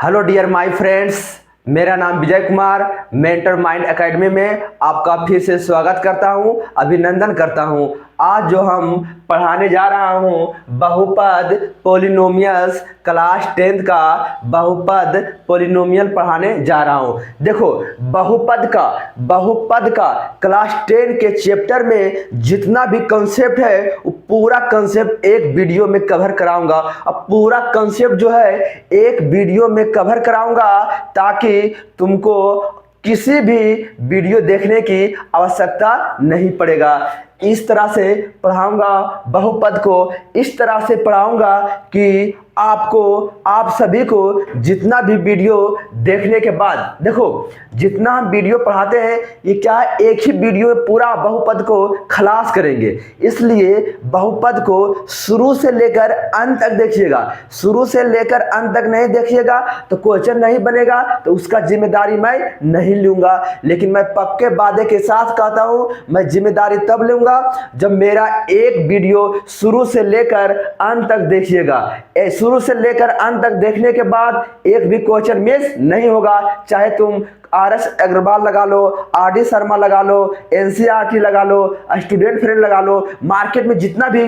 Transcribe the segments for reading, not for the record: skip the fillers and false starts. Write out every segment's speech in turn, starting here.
Hello dear my friends, मेरा नाम Vijay Kumar. Mentor mind academy में आपका फिर से स्वागत करता हूं, अभिनंदन करता हूं। आज जो हम पढ़ाने जा रहा हूं बहुपद पोलिनोमियल्स, क्लास 10 का बहुपद पोलिनोमियल पढ़ाने जा रहा हूं। देखो, बहुपद का क्लास 10 के चैप्टर में जितना भी कंसेप्ट है वो पूरा कंसेप्ट एक वीडियो में कवर कराऊंगा। अब पूरा कंसेप्ट जो है एक वीडियो में कवर कराऊंगा ताकि तुमको किसी भी वीडियो देखने की आवश्यकता नहीं पड़ेगा। इस तरह से पढ़ाऊंगा बहुपद को, इस तरह से पढ़ाऊंगा कि आप सभी को जितना भी वीडियो देखने के बाद, देखो जितना हम वीडियो पढ़ाते हैं ये क्या एक ही वीडियो में पूरा बहुपद को खलास करेंगे। इसलिए बहुपद को शुरू से लेकर अंत तक देखिएगा। शुरू से लेकर अंत तक नहीं देखिएगा तो क्वेश्चन नहीं बनेगा, तो उसका जिम्मेदारी मैं नहीं लूंगा। लेकिन मैं पक्के वादे के साथ कहता हूं, मैं जिम्मेदारी तब लूंगा जब मेरा एक वीडियो शुरू से लेकर अंत तक देखिएगा। शुरू से लेकर अंत तक देखने के बाद एक भी क्वेश्चन मिस नहीं होगा। चाहे तुम RS अग्रवाल लगा लो, RD शर्मा लगा लो, NCERT लगा लो, स्टूडेंट फ्रेंड लगा लो, मार्केट में जितना भी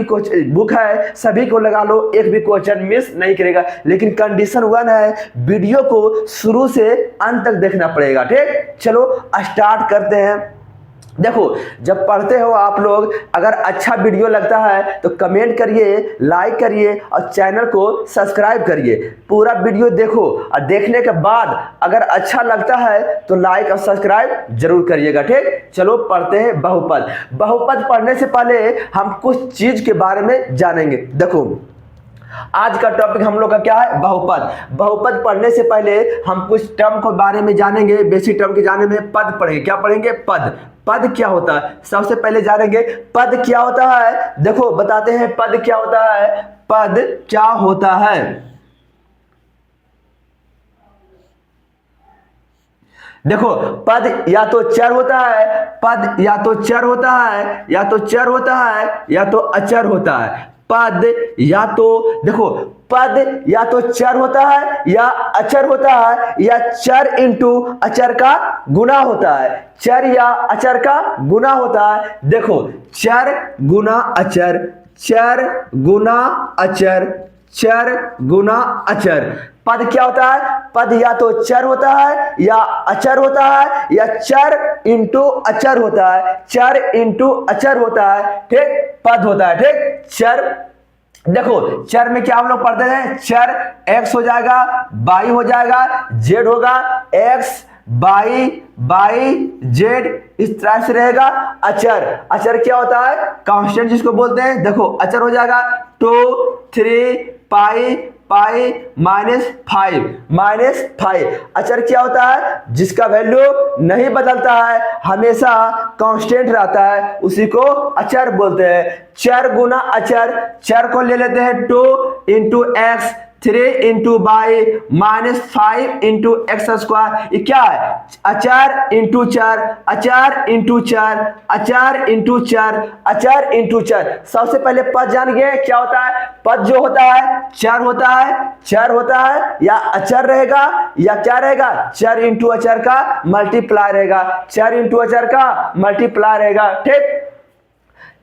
बुक है सभी को लगा लो, एक भी क्वेश्चन मिस नहीं करेगा। लेकिन कंडीशन 1 है, वीडियो को शुरू से अंत तक देखना पड़ेगा। ठीक, चलो स्टार्ट करते हैं। देखो, जब पढ़ते हो आप लोग, अगर अच्छा वीडियो लगता है तो कमेंट करिए, लाइक करिए और चैनल को सब्सक्राइब करिए। पूरा वीडियो देखो और देखने के बाद अगर अच्छा लगता है तो लाइक और सब्सक्राइब जरूर करिएगा। ठीक, चलो पढ़ते हैं बहुपद पढ़ने से पहले हम कुछ चीज के बारे में जानेंगे। देखो, आज का टॉपिक हम लोग का क्या है? बहुपद पढ़ने से पहले हम कुछ टर्म के बारे में जानेंगे। बेसिक टर्म के जाने में पद पढ़ेंगे। क्या पढ़ेंगे? पद क्या होता है सबसे पहले जानेंगे। पद क्या होता है? देखो बताते हैं पद क्या होता है। पद क्या होता है? देखो, पद या तो चर होता है, पद या तो चर होता है, या तो चर होता है या तो अचर होता है। पद या तो, देखो, पद या तो चर होता है या अचर होता है, या चर इंटू अचर का गुना होता है। चर या अचर का गुना होता है। देखो, चर गुना अचर, चर गुना अचर, चर गुना अचर। पद क्या होता है? पद या तो चर होता है या अचर होता है, या चर इंटू अचर होता है, चर इंटू अचर होता है। ठीक, पद होता है। ठीक, चर, देखो चर में क्या हम लोग पढ़ते हैं? चर x हो जाएगा, y हो जाएगा, z होगा, x बाई जेड, इस तरह से रहेगा। अचर क्या होता है? कांस्टेंट जिसको बोलते हैं। देखो, अचर हो जाएगा 2 3 पाई -5। अचर क्या होता है? जिसका वैल्यू नहीं बदलता है, हमेशा कांस्टेंट रहता है, उसी को अचर बोलते हैं। चर गुना अचर, चर को ले लेते हैं 2 into x, 3 into by -5 into x square. ये क्या है? अचार इंटू चर, अचार इंटू चर, अचार इंटू चर, अचार इंटू चर। सबसे पहले पद जान गए क्या होता है? पद जो होता है चर होता है, चर होता है या अचर रहेगा, या क्या रहेगा? चर इंटू अचर का मल्टीप्लाई रहेगा, चर इंटू अचर का मल्टीप्लाई रहेगा। ठीक,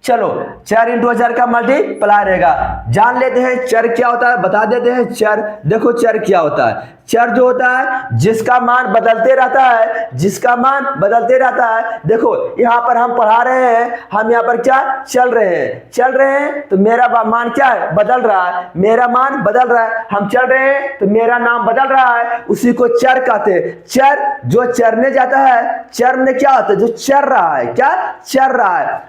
चलो चर इंटू अचर का मल्टीप्लाई रहेगा। जान लेते हैं चर क्या होता है, बता देते हैं चर। देखो चर क्या होता है? चर जो होता है जिसका मान बदलते रहता है, जिसका मान बदलते रहता है। देखो यहाँ पर हम पढ़ा रहे हैं, हम यहाँ पर क्या चल रहे हैं तो मेरा मान क्या है? बदल रहा है, मेरा मान बदल रहा है। हम चल रहे हैं तो मेरा नाम बदल रहा है, उसी को चर कहते हैं। चर जो चरने जाता है, चर में क्या होता है? जो चर रहा है, क्या चर रहा है,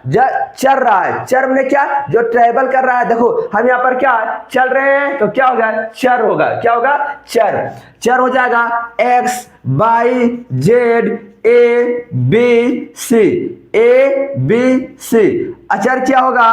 चर रहा है। चर में क्या? जो ट्रेवल कर रहा है। देखो हम यहाँ पर क्या चल रहे हैं तो क्या होगा? चर होगा। क्या होगा? चर हो जाएगा x y z a b c। अचर क्या होगा?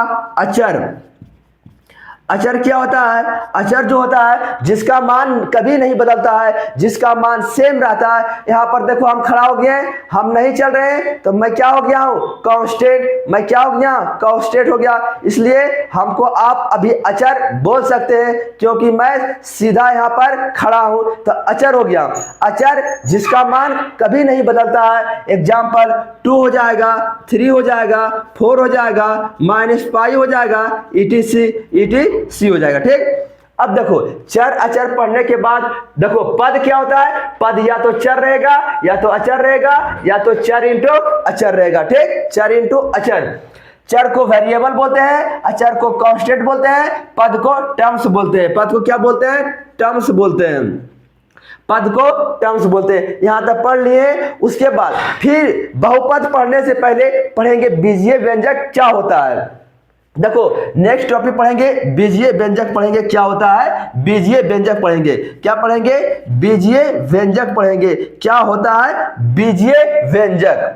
अचर क्या होता है? अचर जो होता है जिसका मान कभी नहीं बदलता है, जिसका मान सेम रहता है। यहाँ पर देखो हम खड़ा हो गए, हम नहीं चल रहे हैं, तो मैं क्या हो गया हूँ? कांस्टेंट। मैं क्या हो गया? कांस्टेंट हो गया। इसलिए हमको आप अभी अचर बोल सकते हैं, क्योंकि मैं सीधा यहाँ पर खड़ा हूँ, तो अचर हो गया। अचर जिसका मान कभी नहीं बदलता है। एग्जाम्पल 2 हो जाएगा, 3 हो जाएगा, 4 हो जाएगा, -5 हो जाएगा, ETC हो जाएगा। ठीक, अब देखो चर अचर पढ़ने के बाद देखो पद क्या होता है? पद या तो चर रहेगा, या तो अचर रहेगा, या तो चर इंटू अचर रहेगा। ठीक, चर इंटू अचर। चर को वेरिएबल बोलते हैं, अचर को कांस्टेंट बोलते हैं, पद को टर्म्स बोलते हैं। पद को क्या बोलते हैं? टर्म्स बोलते हैं। पद को टर्म्स बोलते हैं। यहां तक पढ़ लिए। उसके बाद फिर बहुपद पढ़ने से पहले पढ़ेंगे बीजीय व्यंजक क्या होता है। देखो नेक्स्ट टॉपिक पढ़ेंगे बीजीय व्यंजक, पढ़ेंगे क्या होता है? बीजीय व्यंजक पढ़ेंगे। क्या पढ़ेंगे? बीजीय व्यंजक पढ़ेंगे। क्या होता है बीजीय व्यंजक?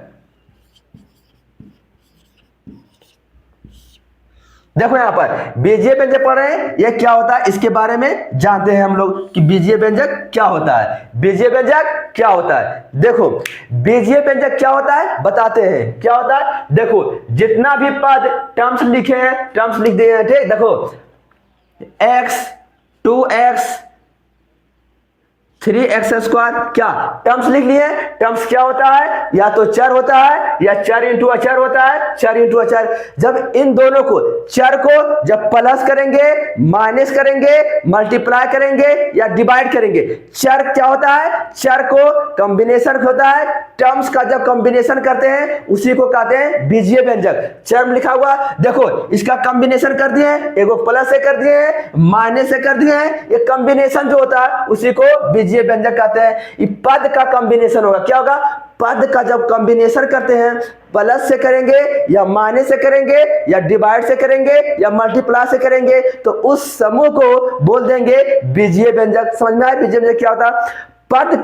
देखो यहां पर बीजीय व्यंजक पढ़ रहे हैं, ये क्या होता है इसके बारे में जानते हैं हम लोग कि बीजीय व्यंजक क्या होता है। बीजीय व्यंजक क्या होता है? देखो बीजीय व्यंजक क्या होता है बताते हैं। क्या होता है? देखो जितना भी पद टर्म्स लिखे हैं, टर्म्स लिख दिए हैं। ठीक, देखो x 2x 3x², क्या टर्म्स लिख लिए? टर्म्स क्या होता है? या तो चर होता है, या चर इंटू अचर होता है। चर इंटू अचर। जब इन दोनों को, चर को जब प्लस करेंगे, माइनस करेंगे, मल्टीप्लाई करेंगे या डिवाइड करेंगे, चर क्या होता है? चर को कॉम्बिनेशन होता है। टर्म्स का जब कॉम्बिनेशन करते हैं उसी को कहते हैं बीजीय व्यंजक। चर लिखा हुआ देखो, इसका कॉम्बिनेशन कर दिए, एगो प्लस से कर दिए, माइनस से कर दिए, ये कॉम्बिनेशन जो होता है उसी को बीजीय व्यंजक कहते हैं। ये पद का कॉम्बिनेशन होगा। क्या होगा? पद का जब कॉम्बिनेशन करते हैं, प्लस से करेंगे या माइनस से करेंगे या डिवाइड से करेंगे या मल्टीप्लाई से करेंगे, तो उस समूह को बोल देंगे बीजीय व्यंजक। समझ में आया बीजीय व्यंजक क्या होता है? पद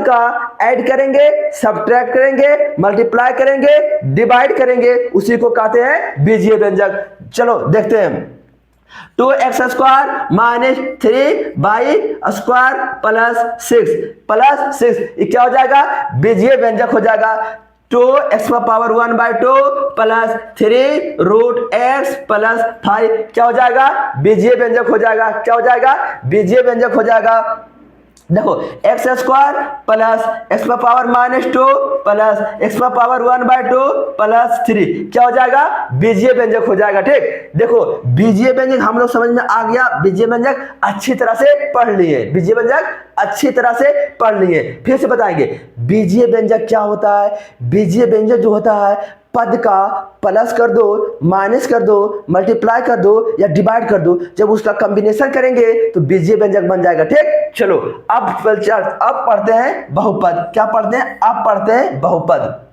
का ऐड करेंगे, सब्ट्रैक्ट करेंगे, मल्टीप्लाई करेंगे, डिवाइड करेंगे, उसी को कहते हैं बीजीय व्यंजक। चलो देखते हैं। 2x² - 3y² + 6 ये क्या हो जाएगा? बीजीय व्यंजक हो जाएगा। 2x⁻1/2 + 3√x + 5 क्या हो जाएगा? बीजीय व्यंजक हो जाएगा। क्या हो जाएगा? बीजीय व्यंजक हो जाएगा। देखो x² + x⁻2 + x⁻1/2 + 3 क्या हो जाएगा? बीजीय व्यंजक हो जाएगा। ठीक, देखो बीजीय व्यंजक हम लोग समझ में आ गया। बीजीय व्यंजक अच्छी तरह से पढ़ लिए। बीजीय व्यंजक अच्छी तरह से पढ़ लिए। फिर से बताएंगे बीजीय व्यंजक क्या होता है। बीजीय व्यंजक जो होता है, पद का प्लस कर दो, माइनस कर दो, मल्टीप्लाई कर दो या डिवाइड कर दो, जब उसका कॉम्बिनेशन करेंगे तो बीजीय व्यंजक बन जाएगा। ठीक, चलो अब पढ़ते हैं बहुपद। क्या पढ़ते हैं? अब पढ़ते हैं बहुपद।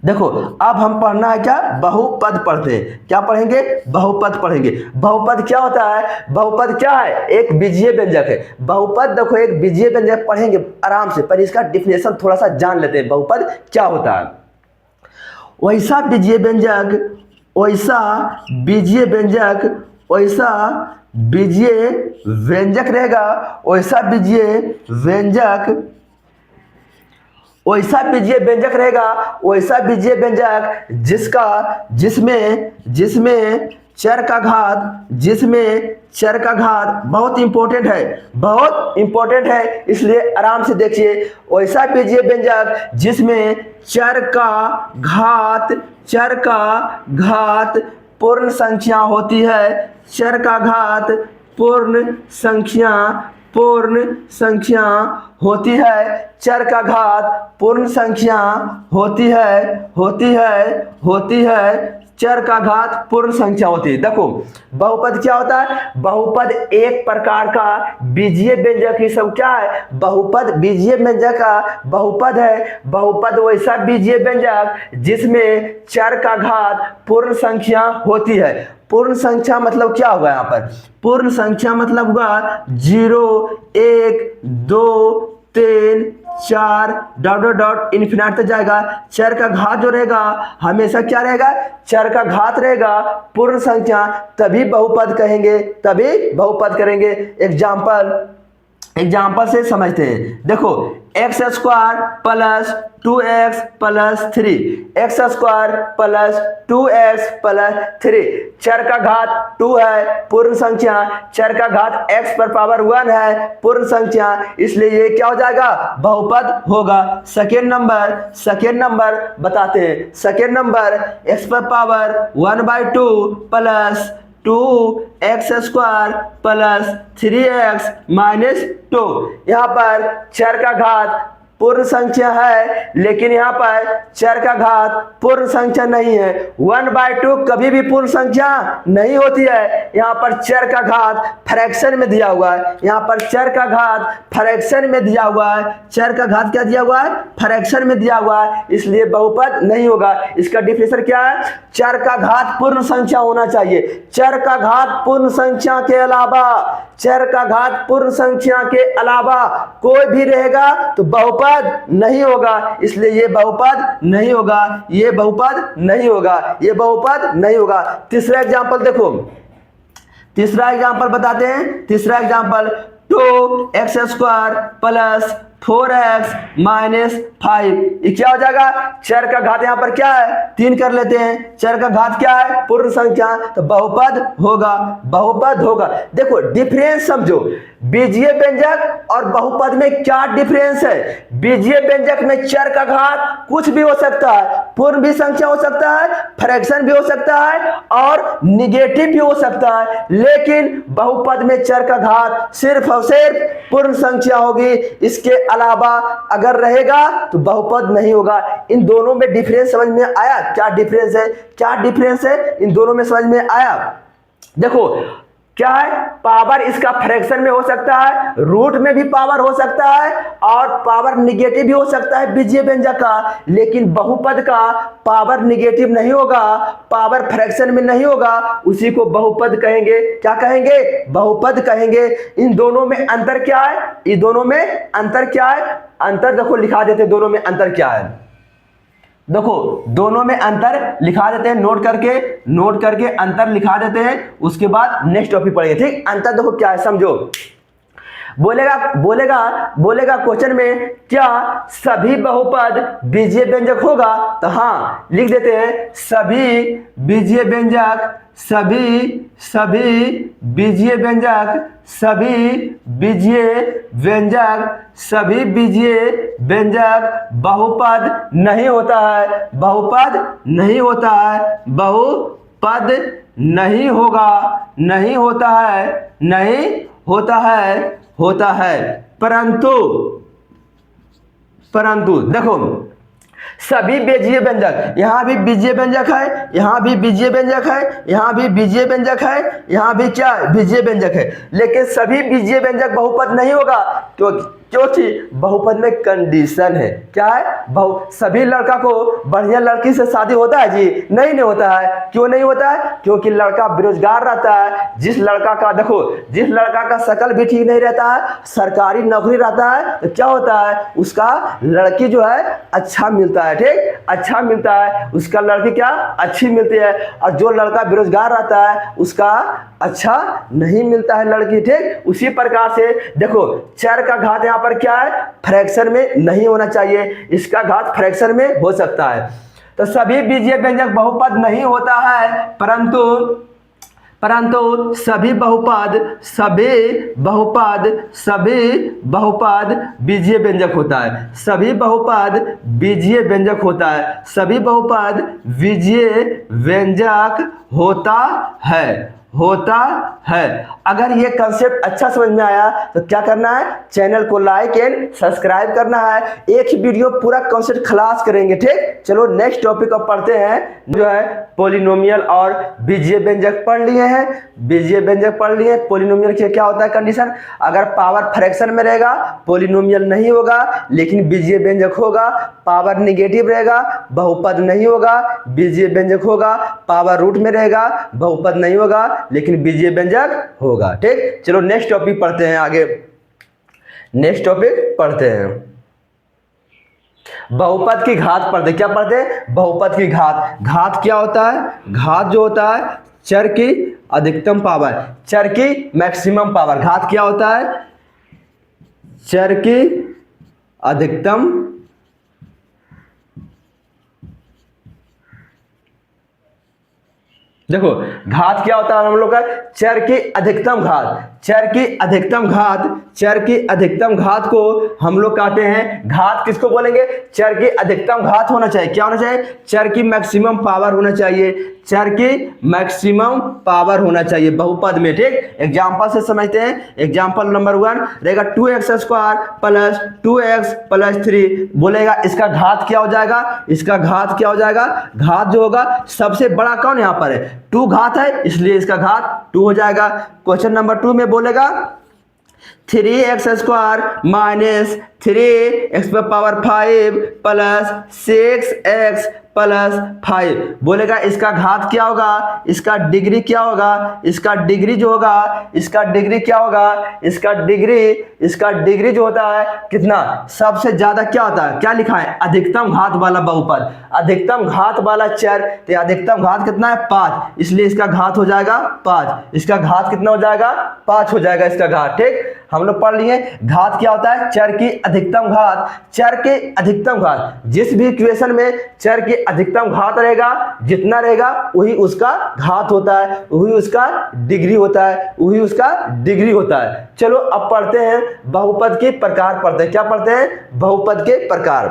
देखो अब हम पढ़ना है क्या? बहुपद पढ़ते हैं। क्या पढ़ेंगे? बहुपद पढ़ेंगे। बहुपद क्या होता है? बहुपद क्या है? एक बीजीय व्यंजक है। बहुपद देखो एक बीजीय व्यंजक पढ़ेंगे आराम से, पर इसका डिफिनेशन थोड़ा सा जान लेते हैं। बहुपद क्या होता है? वैसा बीजीय व्यंजक रहेगा, वैसा बीजीय व्यंजक जिसमें चर का घात बहुत इंपॉर्टेंट है, इसलिए आराम से देखिए। वैसा बीजीय व्यंजक जिसमें चर का घात पूर्ण संख्या होती है। चर का घात पूर्ण संख्या होती है। चर का घात पूर्ण संख्या होती है। चर का घात पूर्ण संख्या होती है। देखो बहुपद क्या होता है? बहुपद एक प्रकार का बीजीय व्यंजक ही सब क्या है? बहुपद बीजीय व्यंजक का बहुपद है। बहुपद वैसा बीजीय व्यंजक जिसमें चर का घात पूर्ण संख्या होती है। पूर्ण संख्या मतलब क्या होगा? यहाँ पर पूर्ण संख्या मतलब होगा 0, 1, 2, 3, 4 डॉट डॉट डॉट इन्फिनिटी तक जाएगा। चर का घात जो रहेगा हमेशा क्या रहेगा, चर का घात रहेगा, पूर्ण संख्या, तभी बहुपद कहेंगे, तभी बहुपद करेंगे। एग्जाम्पल से समझते हैं। देखो x square plus 2x plus 3, x square plus 2x plus 3, चर का घात 2 है, पूर्ण संख्या, चर का घात x पर पावर 1 है, पूर्ण संख्या, इसलिए ये क्या हो जाएगा, बहुपद होगा। सेकेंड नंबर बताते हैं। सेकेंड नंबर x पर power 1/2 plus 2x square plus 3x minus 2। यहाँ पर चर का घात पूर्ण संख्या है, लेकिन यहाँ पर चर का घात पूर्ण संख्या नहीं है। 1/2 कभी भी पूर्ण संख्या नहीं होती है। यहाँ पर चर का घात फ्रैक्शन में दिया हुआ है, यहाँ पर चर का घात फ्रैक्शन में दिया हुआ है। चर का घात क्या दिया हुआ है, फ्रैक्शन में दिया हुआ है, इसलिए बहुपद नहीं होगा। इसका डिफिनेशन क्या है, चर का घात पूर्ण संख्या होना चाहिए। चर का घात पूर्ण संख्या के अलावा, चर का घात पूर्ण संख्या के अलावा कोई भी रहेगा तो बहुपद नहीं होगा, इसलिए ये बहुपद नहीं होगा, ये बहुपद नहीं होगा, ये बहुपद नहीं होगा। तीसरा एग्जांपल देखो, तीसरा एग्जांपल बताते हैं। तीसरा example 2x square plus 4x minus 5, ये क्या हो जाएगा, चर का घात यहाँ पर क्या है, 3 कर लेते हैं। चर का घात क्या है, पूर्ण संख्या, तो बहुपद होगा, बहुपद होगा। देखो डिफरेंस समझो, बीजीय व्यंजक और बहुपद में क्या डिफरेंस है। बीजीय व्यंजक में चर का घात कुछ भी हो सकता है, पूर्ण भी संख्या हो सकता है, फ्रैक्शन भी हो सकता है और निगेटिव भी हो सकता है, लेकिन बहुपद में चर का घात सिर्फ और सिर्फ पूर्ण संख्या होगी। इसके अलावा अगर रहेगा तो बहुपद नहीं होगा। इन दोनों में डिफरेंस समझ में आया, क्या डिफरेंस है, क्या डिफरेंस है इन दोनों में समझ में आया। देखो क्या है, पावर इसका फ्रैक्शन में हो सकता है, रूट में भी पावर हो सकता है और पावर निगेटिव भी हो सकता है बीजीय व्यंजक का, लेकिन बहुपद का पावर निगेटिव नहीं होगा, पावर फ्रैक्शन में नहीं होगा, उसी को बहुपद कहेंगे। क्या कहेंगे, बहुपद कहेंगे। इन दोनों में अंतर क्या है, इन दोनों में अंतर क्या है, अंतर देखो लिखा देते हैं, दोनों में अंतर क्या है। देखो दोनों में अंतर लिखा देते हैं, नोट करके अंतर लिखा देते हैं, उसके बाद नेक्स्ट टॉपिक पढ़ेंगे। ठीक, अंतर देखो क्या है समझो। बोलेगा क्वेश्चन में क्या सभी बहुपद बीजीय व्यंजक होगा, तो हाँ लिख देते हैं सभी बीजीय व्यंजक, सभी बीजीय व्यंजक, सभी बीजीय व्यंजक, सभी बीजीय व्यंजक बहुपद नहीं होता है, बहुपद नहीं होता है, बहुपद नहीं होगा, नहीं होता है, नहीं होता है, होता है। परंतु देखो सभी बीजीय व्यंजक, यहाँ भी बीजीय व्यंजक है, यहाँ भी बीजीय व्यंजक है, यहाँ भी बीजीय व्यंजक है, यहाँ भी क्या बीजीय व्यंजक है, लेकिन सभी बीजीय व्यंजक बहुपद नहीं होगा। क्योंकि बहुपद में कंडीशन है, क्या है, सभी लड़का को बढ़िया लड़की से शादी होता है जी, नहीं होता है। क्यों नहीं होता है, क्योंकि लड़का बेरोजगार रहता है। जिस लड़का का देखो, जिस लड़का का शकल भी ठीक नहीं रहता है, सरकारी नौकरी रहता है, तो क्या होता है, उसका लड़की जो है अच्छा मिलता है। ठीक, अच्छा मिलता है, उसका लड़की क्या अच्छी मिलती है, और जो लड़का बेरोजगार रहता है उसका अच्छा नहीं मिलता है लड़की। ठीक, उसी प्रकार से देखो चर का घात यहाँ पर क्या है, फ्रैक्शन में नहीं होना चाहिए, इसका घात फ्रैक्शन में हो सकता है। तो सभी बीजीय व्यंजक बहुपद नहीं होता है, परंतु सभी बहुपद बीजीय व्यंजक होता है, सभी बहुपद बीजीय व्यंजक होता है, सभी बहुपद बीजीय व्यंजक होता है। अगर ये कंसेप्ट अच्छा समझ में आया तो क्या करना है, चैनल को लाइक एंड सब्सक्राइब करना है। एक ही वीडियो पूरा कंसेप्ट खलास करेंगे। ठीक, चलो नेक्स्ट टॉपिक अब पढ़ते हैं, जो है पॉलिनोमियल और बीजीय व्यंजक पढ़ लिए हैं, बीजीय व्यंजक पढ़ लिए। पॉलिनोमियल के क्या होता है कंडीशन, अगर पावर फ्रैक्शन में रहेगा पॉलिनोमियल नहीं होगा, लेकिन बीजीय व्यंजक होगा। पावर निगेटिव रहेगा बहुपद नहीं होगा, बीजीय व्यंजक होगा। पावर रूट में रहेगा बहुपद नहीं होगा, लेकिन बीजीय व्यंजक होगा। ठीक, चलो नेक्स्ट टॉपिक पढ़ते हैं, आगे नेक्स्ट टॉपिक पढ़ते हैं। बहुपद की घात पढ़ते, क्या पढ़ते हैं? बहुपद की घात। घात क्या होता है? घात जो होता है चर की अधिकतम पावर, चर की मैक्सिमम पावर। घात क्या होता है? चर की अधिकतम देखो घात क्या होता है हम लोग का? चर की अधिकतम घात। चर की अधिकतम घात, चर की अधिकतम घात को हम लोग कहते हैं, घात किसको बोलेंगे? चर की अधिकतम घात होना चाहिए। क्या होना चाहिए? चर की मैक्सिमम पावर होना चाहिए, चर की मैक्सिमम पावर होना चाहिए बहुपद में। ठीक, एग्जांपल से समझते हैं। एग्जांपल नंबर 1 रहेगा 2x² प्लस 2x प्लस 3। बोलेगा इसका घात क्या हो जाएगा? इसका घात क्या हो जाएगा? घात जो होगा सबसे बड़ा कौन यहाँ पर है? 2 घात है, इसलिए इसका घात 2 हो जाएगा। क्वेश्चन नंबर 2 में बोलेगा 3x² minus 3x⁵ plus 6x plus 5। बोलेगा इसका घात क्या होगा? इसका डिग्री क्या होगा? इसका डिग्री जो होगा, इसका डिग्री क्या होगा? इसका डिग्री जो होता है कितना? सबसे ज्यादा क्या होता है? क्या लिखा है? अधिकतम घात वाला बहुपद, अधिकतम घात वाला चर। तो अधिकतम घात कितना है? 5, इसलिए इसका घात हो जाएगा 5। इसका घात कितना हो जाएगा? 5 हो जाएगा इसका घात। ठीक, हम लोग पढ़ लिए घात क्या होता है? चर की अधिकतम घात। चर के अधिकतम घात, जिस भी इक्वेशन में चर की अधिकतम घात रहेगा, जितना रहेगा वही उसका घात होता है, वही उसका डिग्री होता है, वही उसका डिग्री होता है। चलो अब पढ़ते हैं बहुपद के प्रकार पढ़ते हैं। क्या पढ़ते हैं? बहुपद के प्रकार।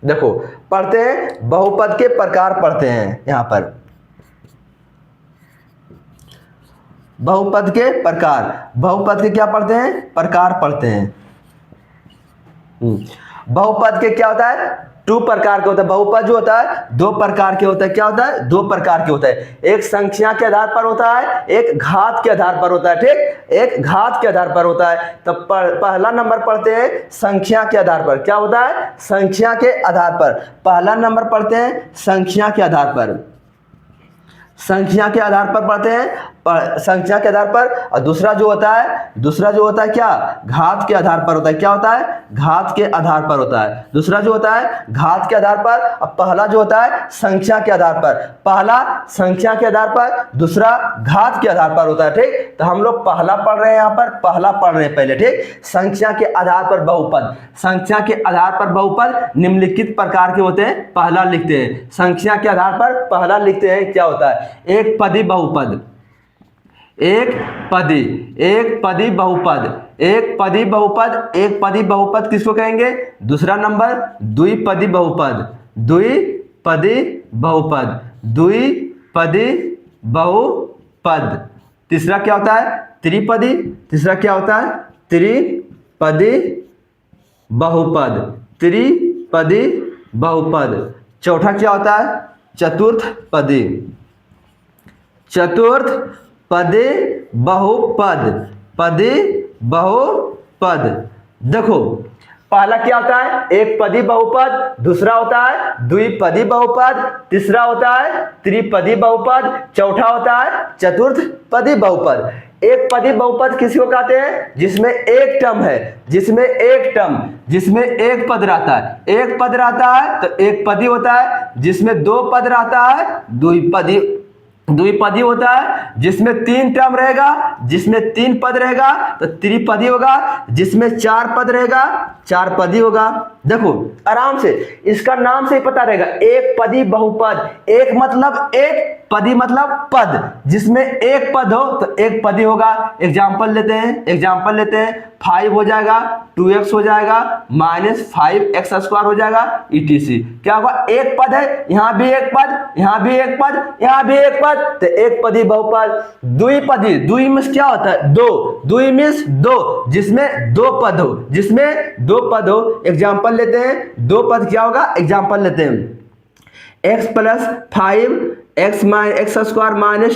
देखो पढ़ते हैं बहुपद के प्रकार पढ़ते हैं। यहां पर बहुपद के प्रकार, बहुपद के क्या पढ़ते हैं? प्रकार पढ़ते हैं। बहुपद के क्या होता है? 2 प्रकार के होता है। बहुपद जो होता है 2 प्रकार के होता है। क्या होता है? 2 प्रकार के होता है। एक संख्या के आधार पर होता है, एक घात के आधार पर होता है। ठीक, एक घात के आधार पर होता है। तो पहला नंबर पढ़ते हैं संख्या के आधार पर। क्या होता है? संख्या के आधार पर। पहला नंबर पढ़ते हैं संख्या के आधार पर। संख्या के आधार पर पढ़ते हैं, संख्या के आधार पर। और दूसरा जो होता है क्या? घात के आधार पर होता है। क्या होता है? घात के आधार पर होता है। दूसरा जो होता है घात के आधार पर, और पहला जो होता है संख्या के आधार पर। पहला संख्या के आधार पर, दूसरा घात के आधार पर होता है। ठीक, तो हम लोग पहला पढ़ रहे हैं, यहाँ पर पहला पढ़ रहे हैं पहले। ठीक, संख्या के आधार पर बहुपद। संख्या के आधार पर बहुपद निम्नलिखित प्रकार के होते हैं। पहला लिखते हैं, संख्या के आधार पर पहला लिखते हैं। क्या होता है? एक पदी बहुपद, एक पदी बहुपद, एक पदी बहुपद। एक पदी बहुपद किसको कहेंगे? दूसरा नंबर द्विपदी बहुपद, द्विपदी बहुपद, द्विपदी बहुपद। तीसरा क्या होता है? त्रिपदी। तीसरा क्या होता है? त्रिपदी बहुपद, त्रिपदी बहुपद। चौथा क्या होता है? चतुर्थपदी, चतुर्थ पदे बहुपद, पदे बहुपद। देखो पहला क्या होता है? एक पदी बहुपद, दूसरा होता है द्विपदी बहुपद, तीसरा होता है त्रिपदी बहुपद, चौथा होता है चतुर्थ पदी बहुपद। एक पदी बहुपद किसको कहते हैं? जिसमें एक टर्म है, जिसमें एक पद रहता है। एक पद रहता है तो एक पदी होता है। जिसमें 2 पद रहता है द्विपदी होता है। जिसमें 3 टर्म रहेगा, जिसमें 3 पद रहेगा तो त्रिपदी होगा। जिसमें 4 पद रहेगा 4 पदी होगा। देखो आराम से इसका नाम से ही पता रहेगा, एक पदी बहुपद। एक मतलब एक, पदी मतलब पद। जिसमें एक पद हो तो एक पदी होगा। एग्जाम्पल लेते हैं 5 हो जाएगा, 2x हो जाएगा, -5x² हो जाएगा, etc। क्या होगा? एक पद है, यहाँ भी एक पद, यहाँ भी एक पद, यहाँ भी एक पद, तो एक पदी बहुपद। द्विपदी, द्वि मीन्स क्या होता है? 2, द्वि मीन्स 2, जिसमें 2 पद हो, जिसमें 2 पद हो। एग्जाम्पल लेते हैं, 2 पद क्या होगा? एग्जाम्पल लेते हैं x + 5 x²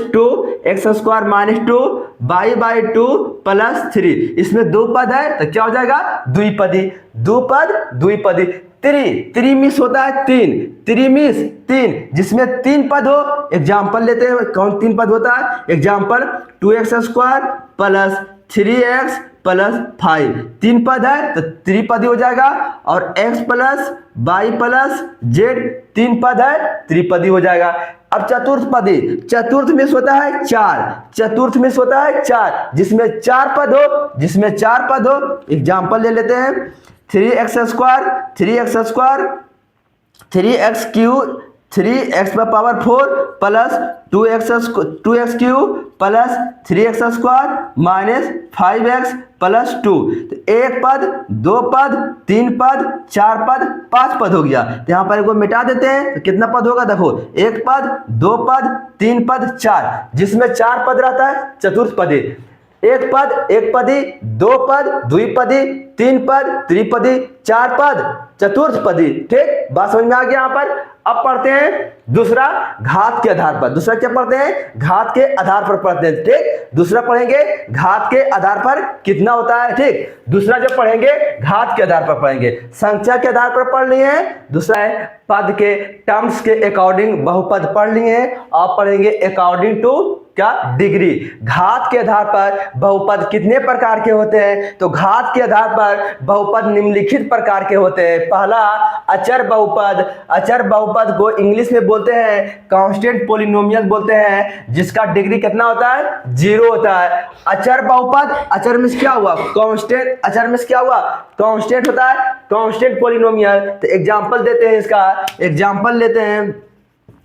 - 2 x² - 2 y/2 + 3। इसमें 2 पद है तो क्या हो जाएगा? द्विपदी, द्विपदी। त्रि मीन्स होता है 3, त्रि मीन्स 3, जिसमें 3 पद हो। एग्जाम्पल लेते हैं, कौन 3 पद होता है? एग्जाम्पल 2x² + 3x प्लस 5, 3 पद है तो त्रिपदी हो जाएगा, और x plus Y plus Z 3 पद है त्रिपदी हो जाएगा। अब चतुर्थ पदी, चतुर्थ में होता है 4, चतुर्थ में होता है 4, जिसमें 4 पद हो, जिसमें 4 पद हो। एग्जाम्पल ले लेते हैं, 3x square 3x square 3x cube 3x पर power 4 plus 2x cube plus 3x square minus 5x plus 2। तो एक पद, 2 पद, 3 पद, 4 पद, 5 पद हो गया। तो यहाँ पर एक को मिटा देते हैं तो कितना पद होगा, देखो 1 पद, 2 पद, 3 पद, 4, जिसमें 4 पद रहता है चतुर्थ पदी। 1 पद, 1 पदी, 2 पद, द्विपदी, 3 पद, त्रिपदी, 4 पद, चतुर्थ पदी। ठीक, बात समझ में आ गया। यहाँ पर अब पढ़ते हैं दूसरा घात के आधार पर। दूसरा क्या पढ़ते हैं, घात के आधार पर पढ़ते हैं। ठीक, दूसरा पढ़ेंगे घात के आधार पर कितना होता है। ठीक, दूसरा जब पढ़ेंगे घात के आधार पर पढ़ेंगे, संख्या के आधार पर पढ़ लिए हैं। दूसरा है पद के टर्म्स के अकॉर्डिंग बहुपद पढ़ लिए हैं। आप पढ़ेंगे अकॉर्डिंग टू क्या, डिग्री। घात के आधार पर बहुपद कितने प्रकार के होते हैं, तो घात के आधार पर बहुपद निम्नलिखित प्रकार के होते हैं। पहला अचर बहुपद, अचर बहुपद को इंग्लिश में बोलते हैं कांस्टेंट पोलिनोमियल बोलते हैं, जिसका डिग्री कितना होता है, 0 होता है। अचर बहुपद, अचर में क्या हुआ, कांस्टेंट, अचर में क्या हुआ, कांस्टेंट होता है, कांस्टेंट पोलिनोमियल। तो एग्जांपल देते हैं, इसका एग्जांपल लेते हैं।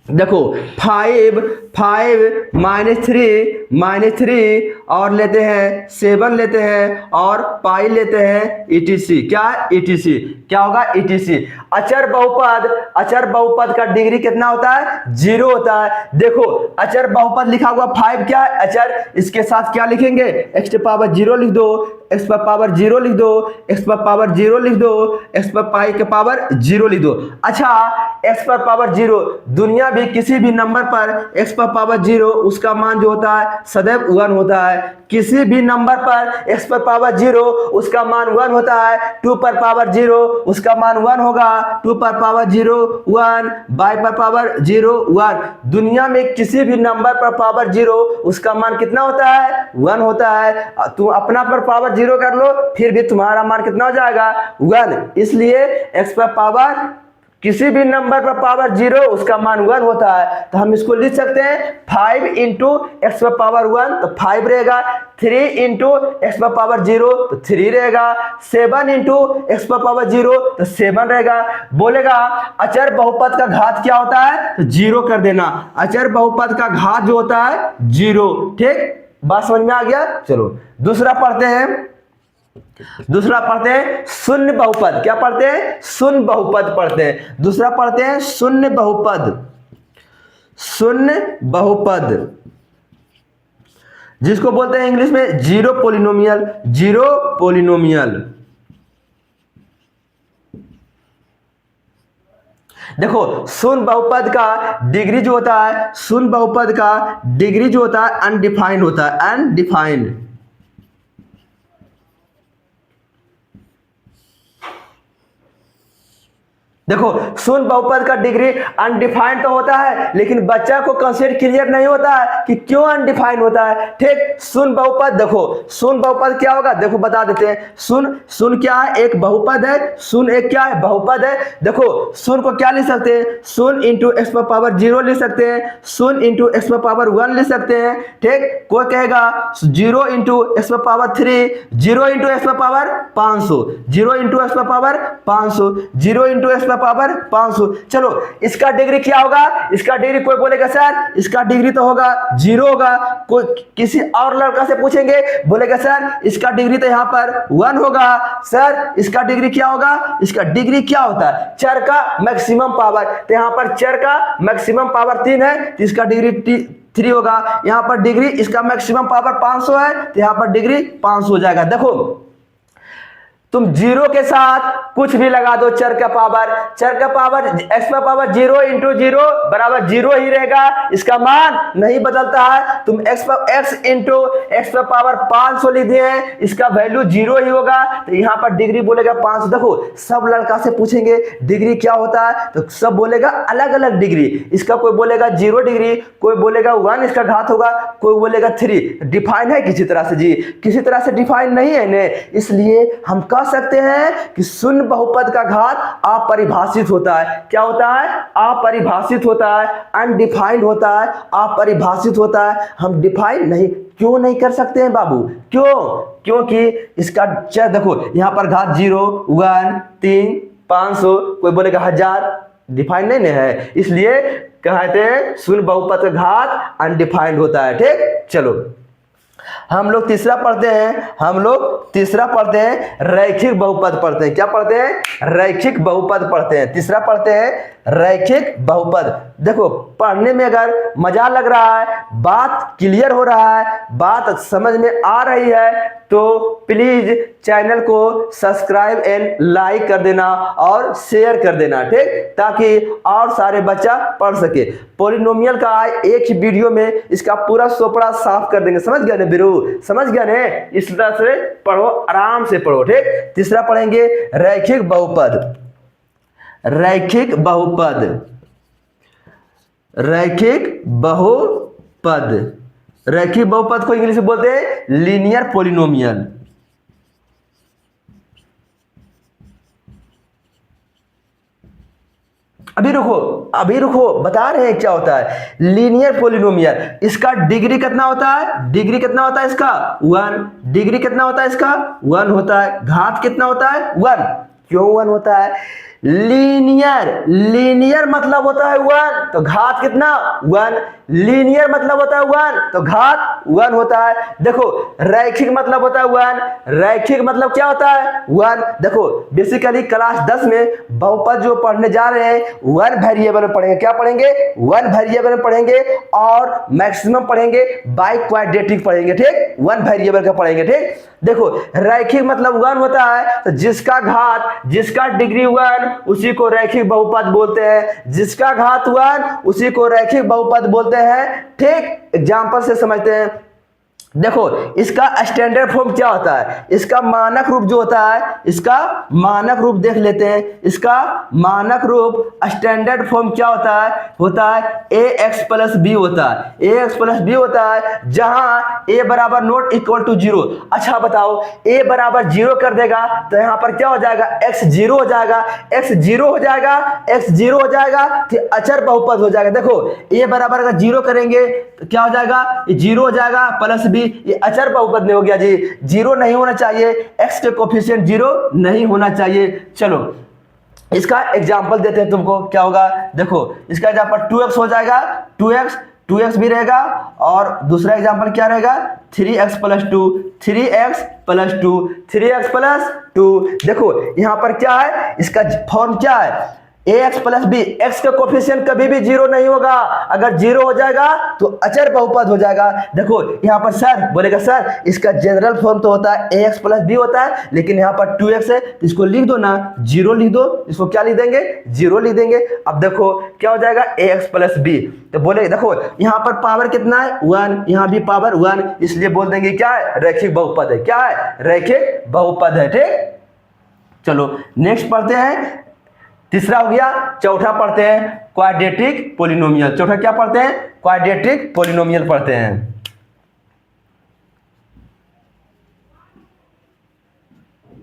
देखो 5 माइनस 3 और लेते हैं 7 लेते हैं और पाई लेते हैं etc। क्या etc, क्या होगा etc। अचर बहुपद, अचर बहुपद का डिग्री कितना होता है, 0 होता है। देखो अचर बहुपद लिखा हुआ 5 क्या है, अचर, इसके साथ क्या लिखेंगे, x की पावर 0 लिख दो, x पर पावर 0 लिख दो, x पर पावर 0 लिख दो, x पर पाई के पावर 0 लिख दो। अच्छा, x पर पावर 0, दुनिया भी किसी भी नंबर पर x पर पावर 0 उसका मान जो होता है सदैव 1 होता है। किसी भी नंबर पर x पर पावर 0 उसका मान 1 होता है। 2 पर पावर 0 उसका मान 1 होगा, 2 पर पावर 0 1, y पर पावर 0 1। दुनिया में किसी भी नंबर पर पावर 0 उसका मान कितना होता है, 1 होता है। तुम अपना पर पावर 0 कर लो, फिर भी तुम्हारा मान कितना हो जाएगा, 1। इसलिए x पर पावर किसी भी नंबर पर पावर 0 उसका मान 1 होता है। तो हम इसको लिख सकते हैं 5 इंटू एक्स पर पावर 1 तो 5 रहेगा, 3 इंटू एक्स पर पावर 0 तो 3 रहेगा, 7 इंटू एक्स पर पावर 0 तो 7 रहेगा। बोलेगा अचर बहुपद का घात क्या होता है, तो 0 कर देना। अचर बहुपद का घात जो होता है 0। ठीक, बात समझ में आ गया। चलो दूसरा पढ़ते हैं, दूसरा पढ़ते हैं शून्य बहुपद। क्या पढ़ते हैं, शून्य बहुपद पढ़ते हैं। दूसरा पढ़ते हैं शून्य बहुपद, शून्य बहुपद जिसको बोलते हैं इंग्लिश में जीरो पोलिनोमियल, जीरो पोलिनोमियल। देखो शून्य बहुपद का डिग्री जो होता है, शून्य बहुपद का डिग्री जो होता है अनडिफाइंड होता है, अनडिफाइंड। देखो शून्य बहुपद का डिग्री अनडिफाइंड तो होता है, लेकिन बच्चा को कंसेप्ट क्लियर नहीं होता है कि क्यों अनडिफाइंड होता है। ठीक, शून्य बहुपद, देखो शून्य बहुपद क्या होगा, देखो बता देते हैं। शून्य क्या है, एक बहुपद है। शून्य एक क्या है, बहुपद है। देखो शून्य को क्या लिख सकते हैं, शून्य इंटू एक्स पर पावर 0 लिख सकते हैं, शून्य इंटू एक्स पर पावर 1 लिख सकते हैं। ठीक, कोई कहेगा 0 इंटू एक्स पर पावर 3, 0 इंटू एक्स पर पावर 500, 0 इंटू एक्स पर पावर 500, 0 इंटू एक्स पावर 500। चलो इसका डिग्री क्या होगा, इसका डिग्री कोई बोलेगा सर इसका डिग्री तो होगा 0 होगा। कोई किसी और लड़का से पूछेंगे, बोलेगा सर इसका डिग्री तो यहाँ पर 1 होगा। सर इसका डिग्री क्या होगा, इसका डिग्री क्या होता है, चर का मैक्सिमम पावर। तो यहाँ पर चर का मैक्सिमम पावर 3 है तो इसका डिग्री 3 होगा। यहाँ पर डिग्री इसका मैक्सिमम पावर 500 है तो यहाँ पर डिग्री 500 हो जाएगा। देखो तुम जीरो के साथ कुछ भी लगा दो, चर का पावर एक्स का पावर 0 इंटू 0 बराबर 0 ही रहेगा, इसका मान नहीं बदलता है। तुम एक्स इंटू एक्स का पावर 500 लिख दिए हैं, इसका वैल्यू 0 ही होगा। तो यहाँ पर डिग्री बोलेगा 500। देखो सब लड़का से पूछेंगे डिग्री क्या होता है, तो सब बोलेगा अलग अलग डिग्री। इसका कोई बोलेगा 0 डिग्री, कोई बोलेगा 1 इसका घात होगा, कोई बोलेगा 3। डिफाइन है किसी तरह से जी? किसी तरह से डिफाइन नहीं है ने, इसलिए हम कह सकते हैं कि शून्य बहुपद का घात अपरिभाषित होता है। क्या होता है? अपरिभाषित होता है, अनडिफाइंड होता है, अपरिभाषित होता है। हम डिफाइन नहीं क्यों नहीं कर सकते हैं बाबू? क्यों? क्योंकि इसका देखो यहाँ पर घात 0 1 3 500, कोई बोलेगा 1000, डिफाइंड नहीं है, इसलिए कहते हैं शून्य बहुपद का घात अनडिफाइंड होता है। ठीक, चलो हम लोग तीसरा पढ़ते हैं, रैखिक बहुपद पढ़ते हैं। क्या पढ़ते हैं? रैखिक बहुपद पढ़ते हैं। तीसरा पढ़ते हैं रैखिक बहुपद। देखो पढ़ने में अगर मजा लग रहा है, बात क्लियर हो रहा है, बात समझ में आ रही है, तो प्लीज चैनल को सब्सक्राइब एंड लाइक कर देना और शेयर कर देना, ठीक, ताकि और सारे बच्चा पढ़ सके। पॉलिनोमियल का एक ही वीडियो में इसका पूरा सोपड़ा साफ कर देंगे। समझ गया ना बिरू? समझ गया ने? इस तरह से पढ़ो, आराम से पढ़ो, ठीक। तीसरा पढ़ेंगे रैखिक बहुपद। रैखिक बहुपद, रैखिक बहुपद, रैखिक बहुपद को इंग्लिश में बोलते हैं लीनियर पॉलिनोमियल। अभी रुको, बता रहे हैं क्या होता है लीनियर पॉलिनोमियल। इसका डिग्री कितना होता है? डिग्री कितना होता है इसका? 1। डिग्री कितना होता है इसका? 1 होता है। घात कितना होता है? 1। क्यों 1 होता है? लीनियर मतलब होता है 1, तो घात कितना? 1। लीनियर मतलब होता है 1, तो घात 1 होता है। देखो रैखिक मतलब होता है 1, रैखिक मतलब क्या होता है? 1। देखो बेसिकली क्लास 10 में बहुपद जो पढ़ने जा रहे हैं 1 वेरिएबल में पढ़ेंगे। क्या पढ़ेंगे? 1 वेरिएबल में पढ़ेंगे, और मैक्सिमम पढ़ेंगे बाई क्वाड्रेटिक पढ़ेंगे, ठीक, 1 वेरिएबल का पढ़ेंगे, ठीक। देखो रैखिक मतलब 1 होता है, तो जिसका घात, जिसका डिग्री 1 उसी को रैखिक बहुपद बोलते हैं। जिसका घात 1 उसी को रैखिक बहुपद बोलते हैं, ठीक। एग्जांपल से समझते हैं। देखो इसका स्टैंडर्ड फॉर्म क्या होता है? इसका मानक रूप जो होता है, इसका मानक रूप देख लेते हैं। इसका मानक रूप स्टैंडर्ड फॉर्म क्या होता है? होता है ax प्लस बी होता है। ax प्लस बी होता है जहां a बराबर नॉट इक्वल टू 0। अच्छा बताओ, a बराबर 0 कर देगा तो यहां पर क्या हो जाएगा? x 0 हो जाएगा, x 0 हो जाएगा, x 0 हो जाएगा, फिर अचर बहुपद हो जाएगा। देखो a बराबर अगर 0 करेंगे तो क्या हो जाएगा? ये 0 हो जाएगा, प्लस बी, ये अचर बहुपद नहीं हो गया जी। 0 नहीं होना चाहिए, x के कोफिशिएंट 0 नहीं होना चाहिए। चलो इसका एग्जांपल देते हैं तुमको, क्या होगा? देखो इसका एग्जांपल 2x हो जाएगा, 2x भी रहेगा, और दूसरा एग्जांपल क्या रहेगा? 3x plus 2, 3x plus 2, 3x plus 2। देखो यहां पर क्या है? इसका फॉर्म क्या है? ax प्लस बी, x का कोफिशिएंट कभी भी 0 नहीं होगा। अगर 0 हो जाएगा तो अचर बहुपद हो जाएगा। देखो यहाँ पर सर बोलेगा सर इसका जनरल फॉर्म तो होता है ax प्लस बी होता है, लेकिन यहाँ पर 2x है, इसको लिख दो ना, 0 लिख दो। इसको क्या लिख देंगे? 0 लिख देंगे। अब देखो क्या हो जाएगा? ax plus B. तो बोले देखो यहाँ पर पावर कितना है? 1, यहाँ भी पावर 1, इसलिए बोल देंगे क्या है? रैखिक बहुपद है। क्या है? रैखिक बहुपद है, ठीक। चलो नेक्स्ट पढ़ते हैं। तीसरा हो गया। चौथा पढ़ते हैं क्वाड्रेटिक पॉलिनोमियल। चौथा क्या पढ़ते हैं? क्वाड्रेटिक पॉलिनोमियल पढ़ते हैं।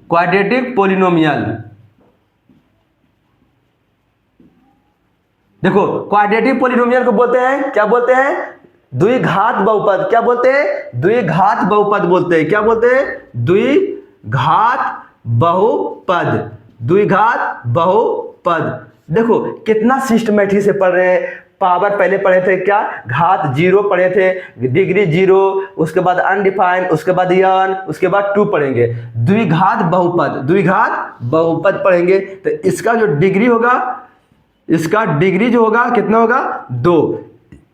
क्वाड्रेटिक पॉलिनोमियल, देखो क्वाड्रेटिक पॉलिनोमियल को बोलते हैं, क्या बोलते हैं? द्विघात बहुपद। क्या बोलते हैं? द्विघात बहुपद बोलते हैं। क्या बोलते हैं? द्विघात बहुपद, द्विघात बहुपद। देखो कितना सिस्टमेटिक से पढ़ रहे हैं। पावर पहले पढ़े थे, क्या? घात 0 पढ़े थे, डिग्री 0, उसके बाद अनडिफाइंड, उसके बाद n, उसके बाद 2 पढ़ेंगे। द्विघात बहुपद, द्विघात बहुपद पढ़ेंगे तो इसका जो डिग्री होगा, इसका डिग्री जो होगा कितना होगा? 2।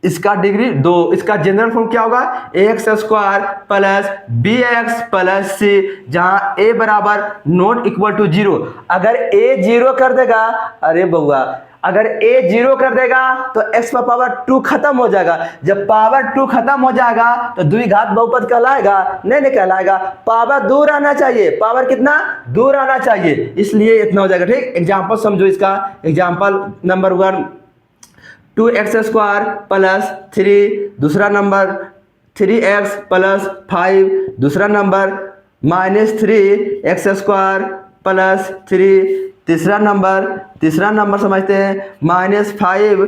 इसका डिग्री 2, इसका जनरल फॉर्म क्या होगा, X square plus B X plus C, जहां ए बराबर नॉट इक्वल टू 0। अगर ए 0 कर देगा, अरे बउआ, अगर ए 0 कर देगा तो x पर पावर 2 खत्म हो जाएगा। जब पावर 2 खत्म हो जाएगा तो द्विघात बहुपद कहलाएगा? नहीं कहलाएगा। पावर दूर आना चाहिए, पावर कितना दूर आना चाहिए, इसलिए इतना हो जाएगा। ठीक, एग्जाम्पल समझो इसका। Example number 1, 2x square plus 3, दूसरा नंबर 3x प्लस 5, दूसरा नंबर -3x स्क्वायर प्लस 3, तीसरा नंबर समझते हैं -5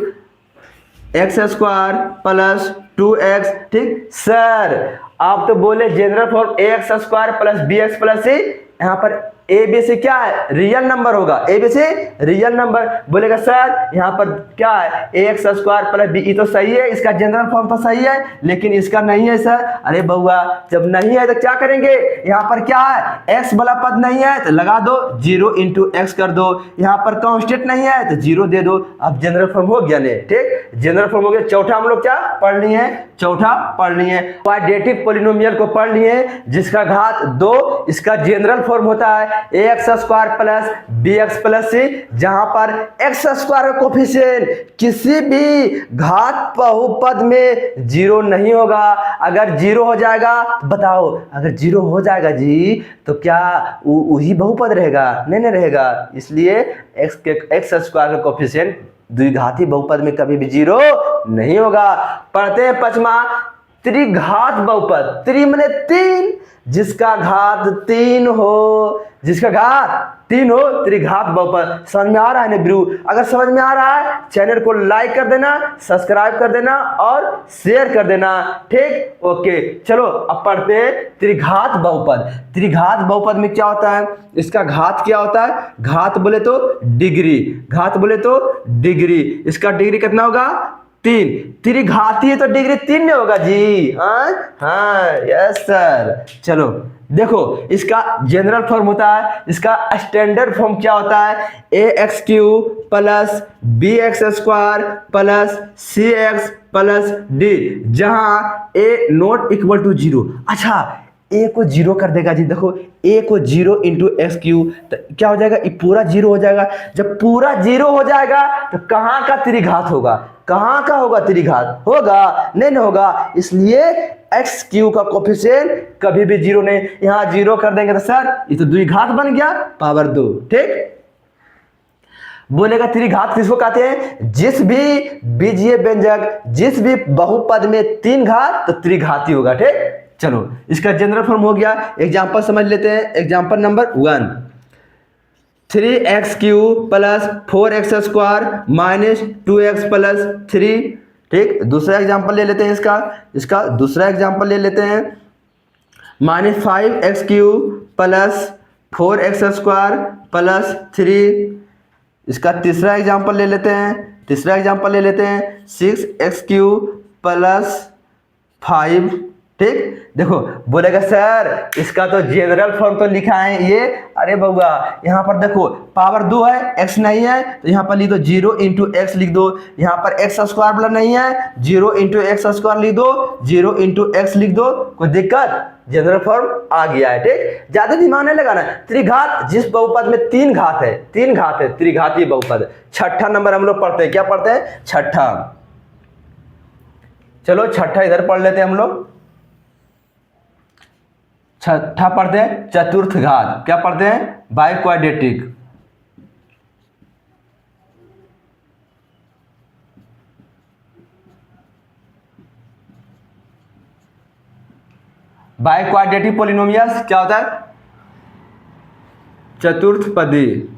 एक्स स्क्वायर प्लस 2x। ठीक सर, आप तो बोले general form X square plus B X plus C, यहाँ पर ए बी सी क्या है, रियल नंबर होगा, A B C real number. बोलेगा सर यहाँ पर क्या है, एक्स स्क्वायर प्लस बी, तो सही है, इसका जनरल फॉर्म तो सही है, लेकिन इसका नहीं है सर। अरे बउआ, जब नहीं है तो क्या करेंगे, यहाँ पर क्या है, एक्स वाला पद नहीं है तो लगा दो 0 इंटू एक्स कर दो, यहाँ पर कांस्टेंट नहीं है तो 0 दे दो। अब जनरल फॉर्म हो गया। नहीं ठीक, जनरल फॉर्म हो गया। चौथा हम लोग क्या पढ़ लिए हैं, चौथा पढ़ लिए क्वाड्रेटिक पोलिनोमियल को पढ़ लिए, जिसका घात 2, इसका जनरल फॉर्म होता है X square plus B X plus C, जहां पर एक्स स्क्वायर का कोफिशिएंट किसी भी घात बहुपद में 0 नहीं होगा। अगर 0 हो जाएगा तो बताओ, अगर 0 हो जाएगा जी तो क्या वही बहुपद रहेगा? नहीं रहेगा। इसलिए एक्स स्क्वायर का कोफिशिएंट द्विघाती बहुपद में कभी भी 0 नहीं होगा। पढ़ते हैं पांचवा, त्रिघात बहुपद। त्रि माने 3, जिसका घात 3 हो, जिसका घात 3 हो, त्रिघात बहुपद। समझ में आ रहा है ना ब्रू? अगर समझ में आ रहा है, चैनल को लाइक कर देना, सब्सक्राइब कर देना और शेयर कर देना। ठीक, ओके, चलो अब पढ़ते हैं त्रिघात बहुपद। त्रिघात बहुपद में क्या होता है, इसका घात क्या होता है, घात बोले तो डिग्री, घात बोले तो डिग्री, इसका डिग्री कितना होगा, 3। त्रिघाती है तो डिग्री 3 में होगा जी। हाँ यस सर। चलो देखो, इसका जनरल फॉर्म होता है, इसका स्टैंडर्ड फॉर्म क्या होता है, A X cube plus B X square plus C X plus D, जहां ए नॉट इक्वल टू 0। अच्छा, ए को 0 कर देगा जी। देखो, ए को 0 इंटू एक्स क्यू, तो क्या हो जाएगा, ये पूरा 0 हो जाएगा। जब पूरा 0 हो जाएगा तो कहाँ का त्रिघात होगा, कहाँ का होगा त्रिघात, होगा नहीं होगा। इसलिए एक्स क्यू का कोफिशिएंट कभी भी 0 नहीं। यहां 0 कर देंगे तो सर ये तो द्विघात बन गया, पावर 2। ठीक, बोलेगा त्रिघात किसको कहते हैं, जिस भी बीजीय व्यंजक, जिस भी बहुपद में 3 घात तो त्रिघाती होगा। ठीक, चलो इसका जनरल फॉर्म हो गया। एग्जांपल समझ लेते हैं। Example number 1, 3x Q plus 4x square minus 2x plus 3। ठीक, दूसरा एग्जांपल ले लेते हैं इसका दूसरा एग्जांपल ले लेते हैं, -5x Q plus 4x square plus 3। इसका तीसरा एग्जांपल ले लेते हैं, 6x क्यू प्लस 5। ठीक, देखो बोलेगा सर इसका तो जनरल फॉर्म तो लिखा है ये। अरे बउआ, यहाँ पर देखो पावर 2 है, x नहीं है, तो यहाँ पर लिख दो 0 इंटू एक्स लिख दो। यहाँ पर एक्स स्क्वायर वाला नहीं है, 0 इंटू एक्स स्क्वायर लिख दो, 0 इंटू एक्स लिख दो, कोई दिक्कत, जनरल फॉर्म आ गया है। ठीक, ज्यादा दिमाग नहीं लगाना। त्रिघात, जिस बहुपद में 3 घात है, 3 घात है, त्रिघातीय बहुपद। छठा नंबर हम लोग पढ़ते हैं, क्या पढ़ते हैं, छठा। चलो छठा इधर पढ़ लेते हैं हम लोग। छठा पढ़ते हैं चतुर्थ घात। क्या पढ़ते हैं, by quadratic. By quadratic polynomials क्या होता है, चतुर्थ पदी।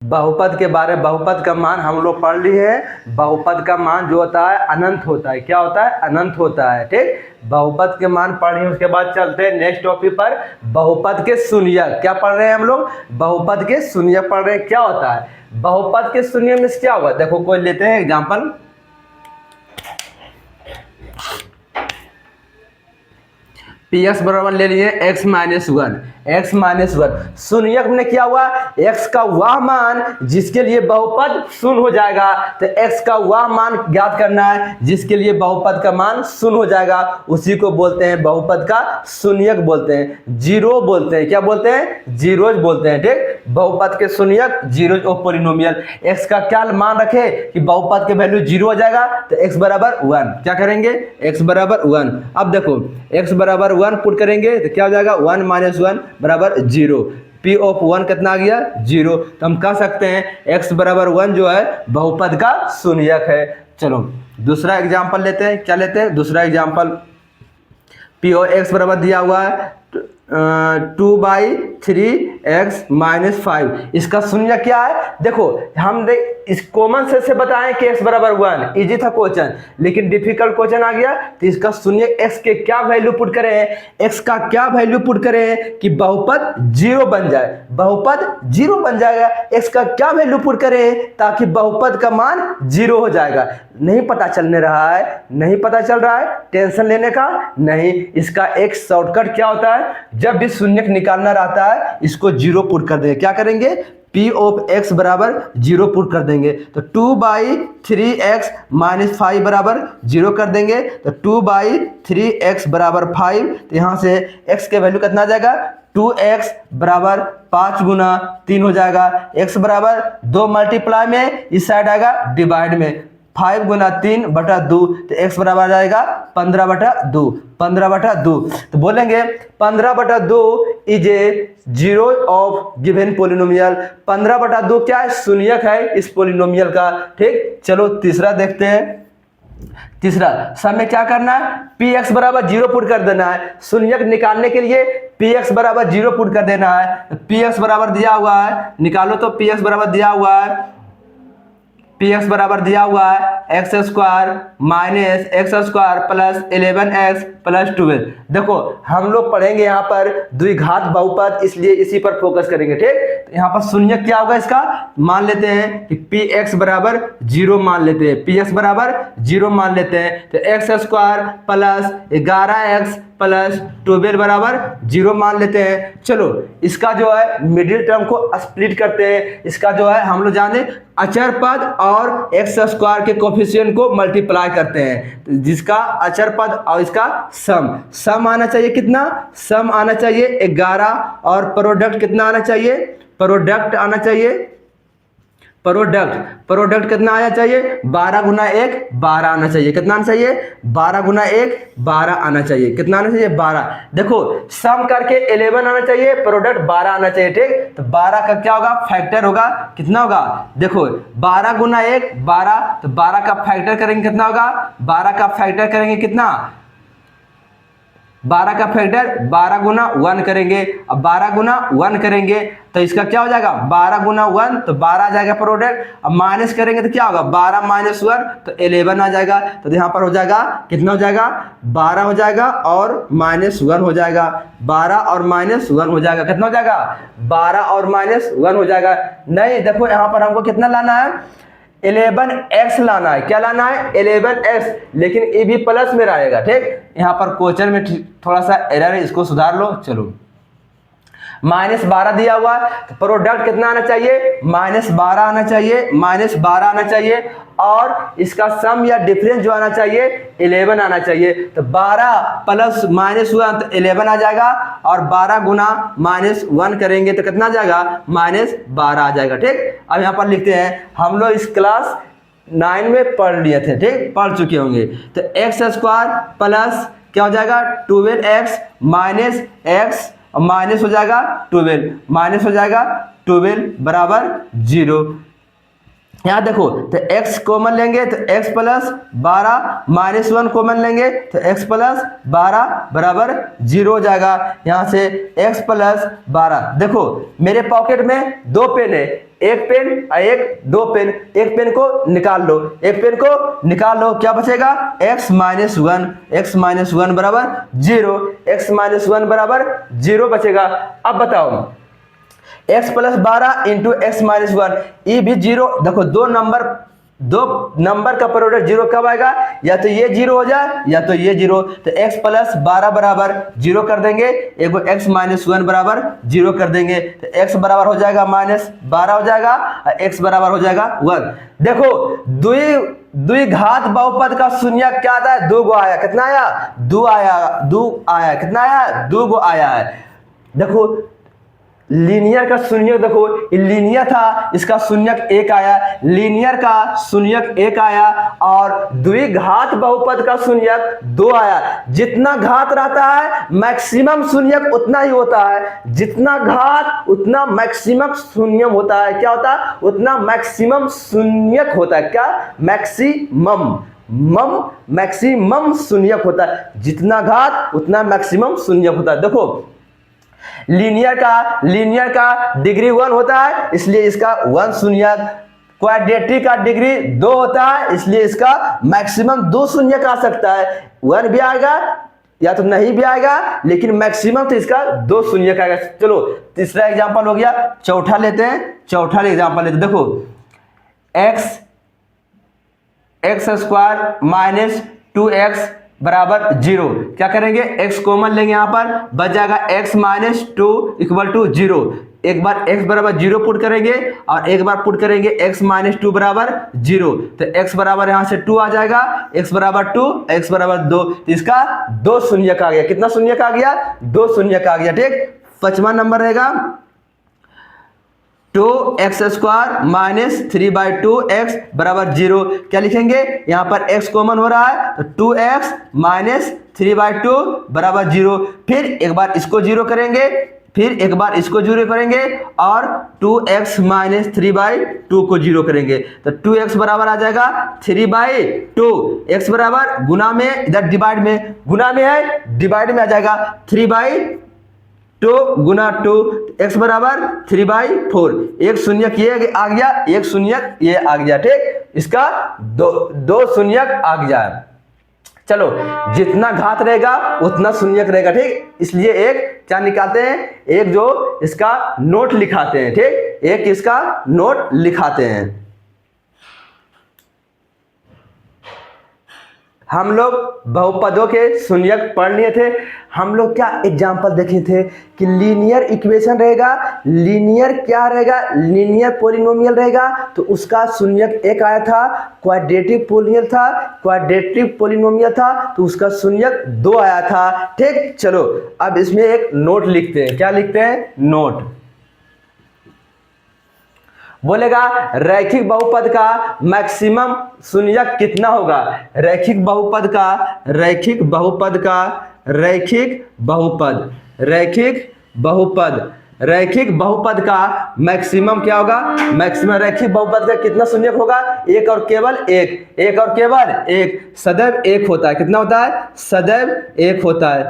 बहुपद के बारे में, बहुपद का मान हम लोग पढ़ लिए हैं। बहुपद का मान जो होता है अनंत होता है। क्या होता है? अनंत होता है। ठीक, बहुपद के मान पढ़ लिए। उसके बाद चलते हैं नेक्स्ट टॉपिक पर, बहुपद के शून्यक। क्या पढ़ रहे हैं हम लोग? बहुपद के शून्यक पढ़ रहे हैं। क्या होता है बहुपद के शून्यक में? क्या होगा? देखो, कोई लेते हैं एग्जाम्पल, पी एक्स बराबर ले लिए X minus one. X minus one शून्यक में क्या हुआ? एक्स का वह मान जिसके लिए बहुपद शून्य हो जाएगा। तो एक्स का वह मान ज्ञात करना है जिसके लिए बहुपद का मान शून्य हो जाएगा, उसी को बोलते हैं बहुपद का शून्यक बोलते हैं, जीरो बोलते हैं। क्या बोलते हैं? जीरोज बोलते हैं। ठीक, बहुपद के शून्यक जीरोज ऑफ पॉलिनोमियल। एक्स का क्या मान रखे कि बहुपद के वैल्यू जीरो हो जाएगा, तो एक्स बराबर वन। क्या करेंगे? एक्स बराबर वन। अब देखो, एक्स बराबर वन पुट करेंगे तो क्या हो जाएगा? वन माइनस वन बराबर जीरो। पी ऑफ वन कितना आ गया? जीरो। तो हम कह सकते हैं एक्स बराबर वन जो है बहुपद का शून्यक है। चलो दूसरा एग्जांपल लेते हैं। क्या लेते हैं? दूसरा एग्जांपल, पी ओ एक्स बराबर दिया हुआ है 2/3x माइनस 5। इसका शून्य क्या है? देखो, हम इस कॉमन से बताएं कि x बराबर वन। इजी था क्वेश्चन, लेकिन डिफिकल्ट क्वेश्चन आ गया तो इसका शून्य x के क्या वैल्यू पुट करें? x का क्या वैल्यू पुट करें कि बहुपद जीरो बन जाए? बहुपद जीरो बन जाएगा। x का क्या वैल्यू पुट करें ताकि बहुपद का मान जीरो हो जाएगा? नहीं पता चलने रहा है? नहीं पता चल रहा है? टेंशन लेने का नहीं। इसका एक शॉर्टकट क्या होता है? जब भी शून्यक निकालना रहता है इसको जीरो पुट कर देंगे। क्या करेंगे? P ऑफ x बराबर जीरो पुट कर देंगे। तो 2/3x माइनस 5 बराबर जीरो कर देंगे। तो 2/3x बराबर 5। तो यहाँ से x के वैल्यू कितना आ जाएगा? 2x बराबर 5 गुना 3 हो जाएगा। x बराबर 2 मल्टीप्लाई में इस साइड आएगा डिवाइड में, 5 गुना 3 बटा 2। तो x बराबर आ जाएगा 15 बटा 2। 15 बटा 2 तो बोलेंगे 15 बटा 2 is a zero of given polynomial. 15 बटा 2 क्या है? शून्यक है इस पोलिनोमियल का। ठीक, चलो तीसरा देखते हैं। तीसरा सब में क्या करना है? पी एक्स बराबर जीरो पुट कर देना है। शून्यक निकालने के लिए पी एक्स बराबर जीरो पुट कर देना है। पी एक्स बराबर दिया हुआ है, निकालो तो पी एक्स बराबर दिया हुआ है, पी एक्स बराबर दिया हुआ है X square minus x square plus 11x plus 12। देखो, हम लोग पढ़ेंगे यहाँ पर द्विघात बहुपद, इसलिए इसी पर फोकस करेंगे। ठीक, तो यहाँ पर शून्य क्या होगा? इसका मान लेते हैं कि पी एक्स बराबर जीरो मान लेते हैं। पी एक्स बराबर जीरो मान लेते हैं। तो x square plus 11x plus 12 बराबर जीरो मान लेते हैं। चलो इसका जो है मिडिल टर्म को स्प्लिट करते हैं। इसका जो है हम लोग जाने अचर पद और एक्स स्क्वायर के कोफिशिएंट को मल्टीप्लाई करते हैं, जिसका अचर पद और इसका सम आना चाहिए। कितना सम आना चाहिए? 11। और प्रोडक्ट कितना आना चाहिए? प्रोडक्ट आना चाहिए, प्रोडक्ट कितना आना चाहिए? 12 गुना 1 12 आना चाहिए। कितना आना चाहिए? 12 गुना 1 12 आना चाहिए। कितना आना चाहिए? 12। देखो, सम करके 11 आना चाहिए, प्रोडक्ट 12 आना चाहिए। ठीक, तो 12 का क्या होगा? फैक्टर होगा। कितना होगा? देखो, 12 गुना 1 12, तो 12 का फैक्टर करेंगे कितना होगा? 12 का फैक्टर करेंगे कितना? 12 का फैक्टर 12 गुना 1 करेंगे। अब 12 गुना 1 करेंगे तो इसका क्या हो जाएगा? 12 गुना 1 तो 12 आ जाएगा प्रोडक्ट। अब माइनस करेंगे तो क्या होगा? 12 माइनस 1 तो 11 आ जाएगा। तो यहाँ पर हो जाएगा कितना हो जाएगा? 12 हो जाएगा और माइनस 1 हो जाएगा। 12 और माइनस 1 हो जाएगा। कितना हो जाएगा? 12 और माइनस 1 हो जाएगा। नहीं, देखो यहाँ पर हमको कितना लाना है? 11x लाना है। क्या लाना है? 11x, लेकिन ये भी प्लस में रहेगा। ठीक, यहाँ पर क्वेश्चन में थोड़ा सा एरर है, इसको सुधार लो। चलो, -12 दिया हुआ है तो प्रोडक्ट कितना आना चाहिए? -12 आना चाहिए, -12 आना चाहिए। और इसका सम या डिफरेंस जो आना चाहिए 11 आना चाहिए। तो 12 प्लस -1 तो 11 आ जाएगा। और 12 गुना -1 करेंगे तो कितना आ जाएगा? -12 आ जाएगा। ठीक, अब यहाँ पर लिखते हैं, हम लोग इस क्लास 9 में पढ़ लिए थे। ठीक, पढ़ चुके होंगे। तो एक्स स्क्वायर प्लस क्या हो जाएगा? 12x माइनस x और माइनस हो जाएगा 12, माइनस हो जाएगा 12 बराबर 0। यहाँ देखो तो x कॉमन लेंगे तो x प्लस 12 माइनस 1 कॉमन लेंगे तो x प्लस 12 बराबर 0 हो जाएगा। यहाँ से x प्लस 12। देखो मेरे पॉकेट में दो पेन है, एक पेन और एक दो पेन, एक पेन को निकाल लो, एक पेन को निकाल लो, क्या बचेगा x माइनस 1 बराबर 0, x माइनस 1 बराबर 0 बचेगा। अब बताओ x plus 12 into x minus 1, ये भी 0। देखो दो नंबर का प्रोडक्ट 0 कब आएगा, या तो ये 0 हो जाए या तो ये 0। तो x प्लस 12 बराबर 0 कर देंगे, एक x माइनस 1 बराबर 0 कर देंगे तो x बराबर हो जाएगा माइनस 12 हो जाएगा और x बराबर हो जाएगा 1। देखो द्विघात बहुपद का शून्यक क्या आता है, 2 गो आया, कितना आया 2 आया, कितना आया 2 गो आया है। देखो लीनियर का शून्यक, देखो लीनियर था, इसका शून्यक 1 आया, लीनियर का शून्यक 1 आया और द्विघात बहुपद का शून्यक 2 आया। जितना घात रहता है मैक्सिमम शून्यक उतना ही होता है, जितना घात उतना मैक्सिमम शून्यम होता है। क्या होता है, उतना मैक्सिमम शून्यक होता है। क्या, मैक्सिमम शून्यक होता है, जितना घात उतना मैक्सिमम शून्यक होता है। देखो लीनियर का डिग्री 1 होता है, इसलिए इसका 1 शून्यक। क्वाड्रेटिक का डिग्री 2 होता है, इसलिए इसका मैक्सिमम 2 शून्यक आ सकता है। 1 भी आएगा या तो नहीं भी आएगा, लेकिन मैक्सिमम तो इसका 2 शून्यक आएगा। चलो तीसरा एग्जांपल हो गया, चौथा लेते हैं, चौथा एग्जांपल लेते हैं। देखो एक्स स्क्वायर माइनस 2x बराबर 0, क्या करेंगे x कॉमन लेंगे, यहाँ पर बच जाएगा x माइनस 2 इक्वल टू 0। एक बार x बराबर 0 पुट करेंगे और एक बार पुट करेंगे x माइनस 2 बराबर 0, तो x बराबर यहाँ से 2 आ जाएगा, x बराबर 2, x बराबर 2, तो इसका 2 शून्यक आ गया। कितना शून्यक आ गया, 2 शून्यक आ गया। ठीक, 5वां नंबर रहेगा 2x स्क्वायर माइनस 3/2x बराबर 0। क्या लिखेंगे, यहाँ पर x कॉमन हो रहा है तो 2x माइनस 3/2 बराबर 0। फिर एक बार इसको 0 करेंगे, फिर एक बार इसको 0 करेंगे और 2x माइनस 3/2 को 0 करेंगे तो 2x बराबर आ जाएगा 3/2। x बराबर गुना में, इधर डिवाइड में, गुना में है डिवाइड में आ जाएगा 3/2 गुना 2, x बराबर 3/4। एक शून्यक ये आ गया, एक शून्यक ये आ गया। ठीक, इसका दो शून्यक आ गया। चलो जितना घात रहेगा उतना शून्यक रहेगा। ठीक, इसलिए एक क्या निकालते हैं, एक जो इसका नोट लिखाते हैं। ठीक, एक इसका नोट लिखाते हैं। हम लोग बहुपदों के शून्यक पढ़ लिए थे। हम लोग क्या एग्जाम्पल देखे थे कि लीनियर इक्वेशन रहेगा, लीनियर क्या रहेगा, लीनियर पॉलिनोमियल रहेगा तो उसका शून्यक 1 आया था। क्वाड्रेटिक पॉलिनोमियल था तो उसका शून्यक 2 आया था। ठीक, चलो अब इसमें एक नोट लिखते हैं। क्या लिखते हैं, नोट। बोलेगा रैखिक बहुपद का मैक्सिमम शून्यक कितना होगा, रैखिक बहुपद का मैक्सिमम क्या होगा, मैक्सिमम रैखिक बहुपद का कितना शून्यक होगा, एक और केवल एक, सदैव एक होता है। कितना होता है, सदैव एक होता है।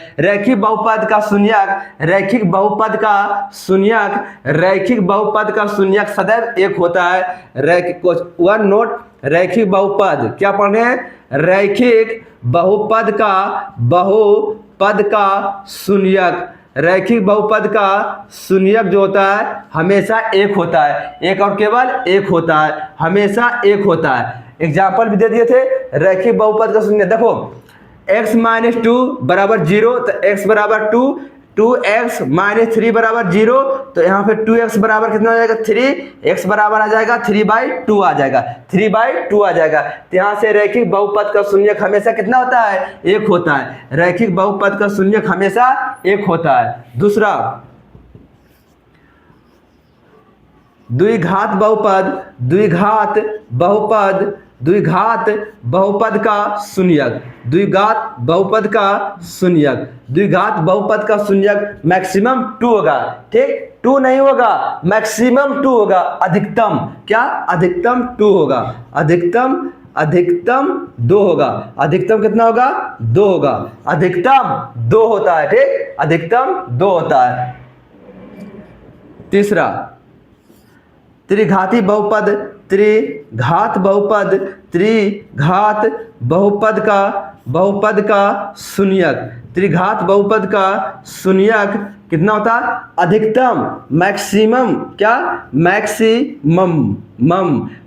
रैखिक बहुपद का शून्यक सदैव एक होता है। वन नोट, रैखिक बहुपद क्या पढ़ रहे हैं, रैखिक बहुपद का शून्यक जो होता है हमेशा एक होता है, एक और केवल एक होता है, हमेशा एक होता है। एग्जाम्पल भी दे दिए थे रैखिक बहुपद का शून्यक। देखो x माइनस 2 बराबर 0 तो x बराबर 2, 2x माइनस 3 बराबर 0 तो यहाँ पे 2x बराबर कितना हो जाएगा 3, x बराबर आ जाएगा 3/2 आ जाएगा, 3/2 आ जाएगा। तो यहाँ से रैखिक बहुपद का शून्यक हमेशा कितना होता है, एक होता है। रैखिक बहुपद का शून्यक हमेशा एक होता है। दूसरा द्विघात बहुपद द्विघात बहुपद का शून्यक, द्विघात बहुपद का शून्यक, द्विघात बहुपद का शून्यक मैक्सिमम 2 होगा। ठीक, 2 नहीं होगा, मैक्सिमम 2 होगा। अधिकतम क्या, अधिकतम 2 होगा। अधिकतम 2 होगा। अधिकतम कितना होगा, 2 होगा। अधिकतम 2 होता है। ठीक, अधिकतम 2 होता है। तीसरा, त्रिघाती बहुपद, त्रिघात बहुपद, त्रिघात बहुपद का शून्यक, त्रिघात बहुपद का शून्यक कितना होता है, अधिकतम, मैक्सिमम क्या,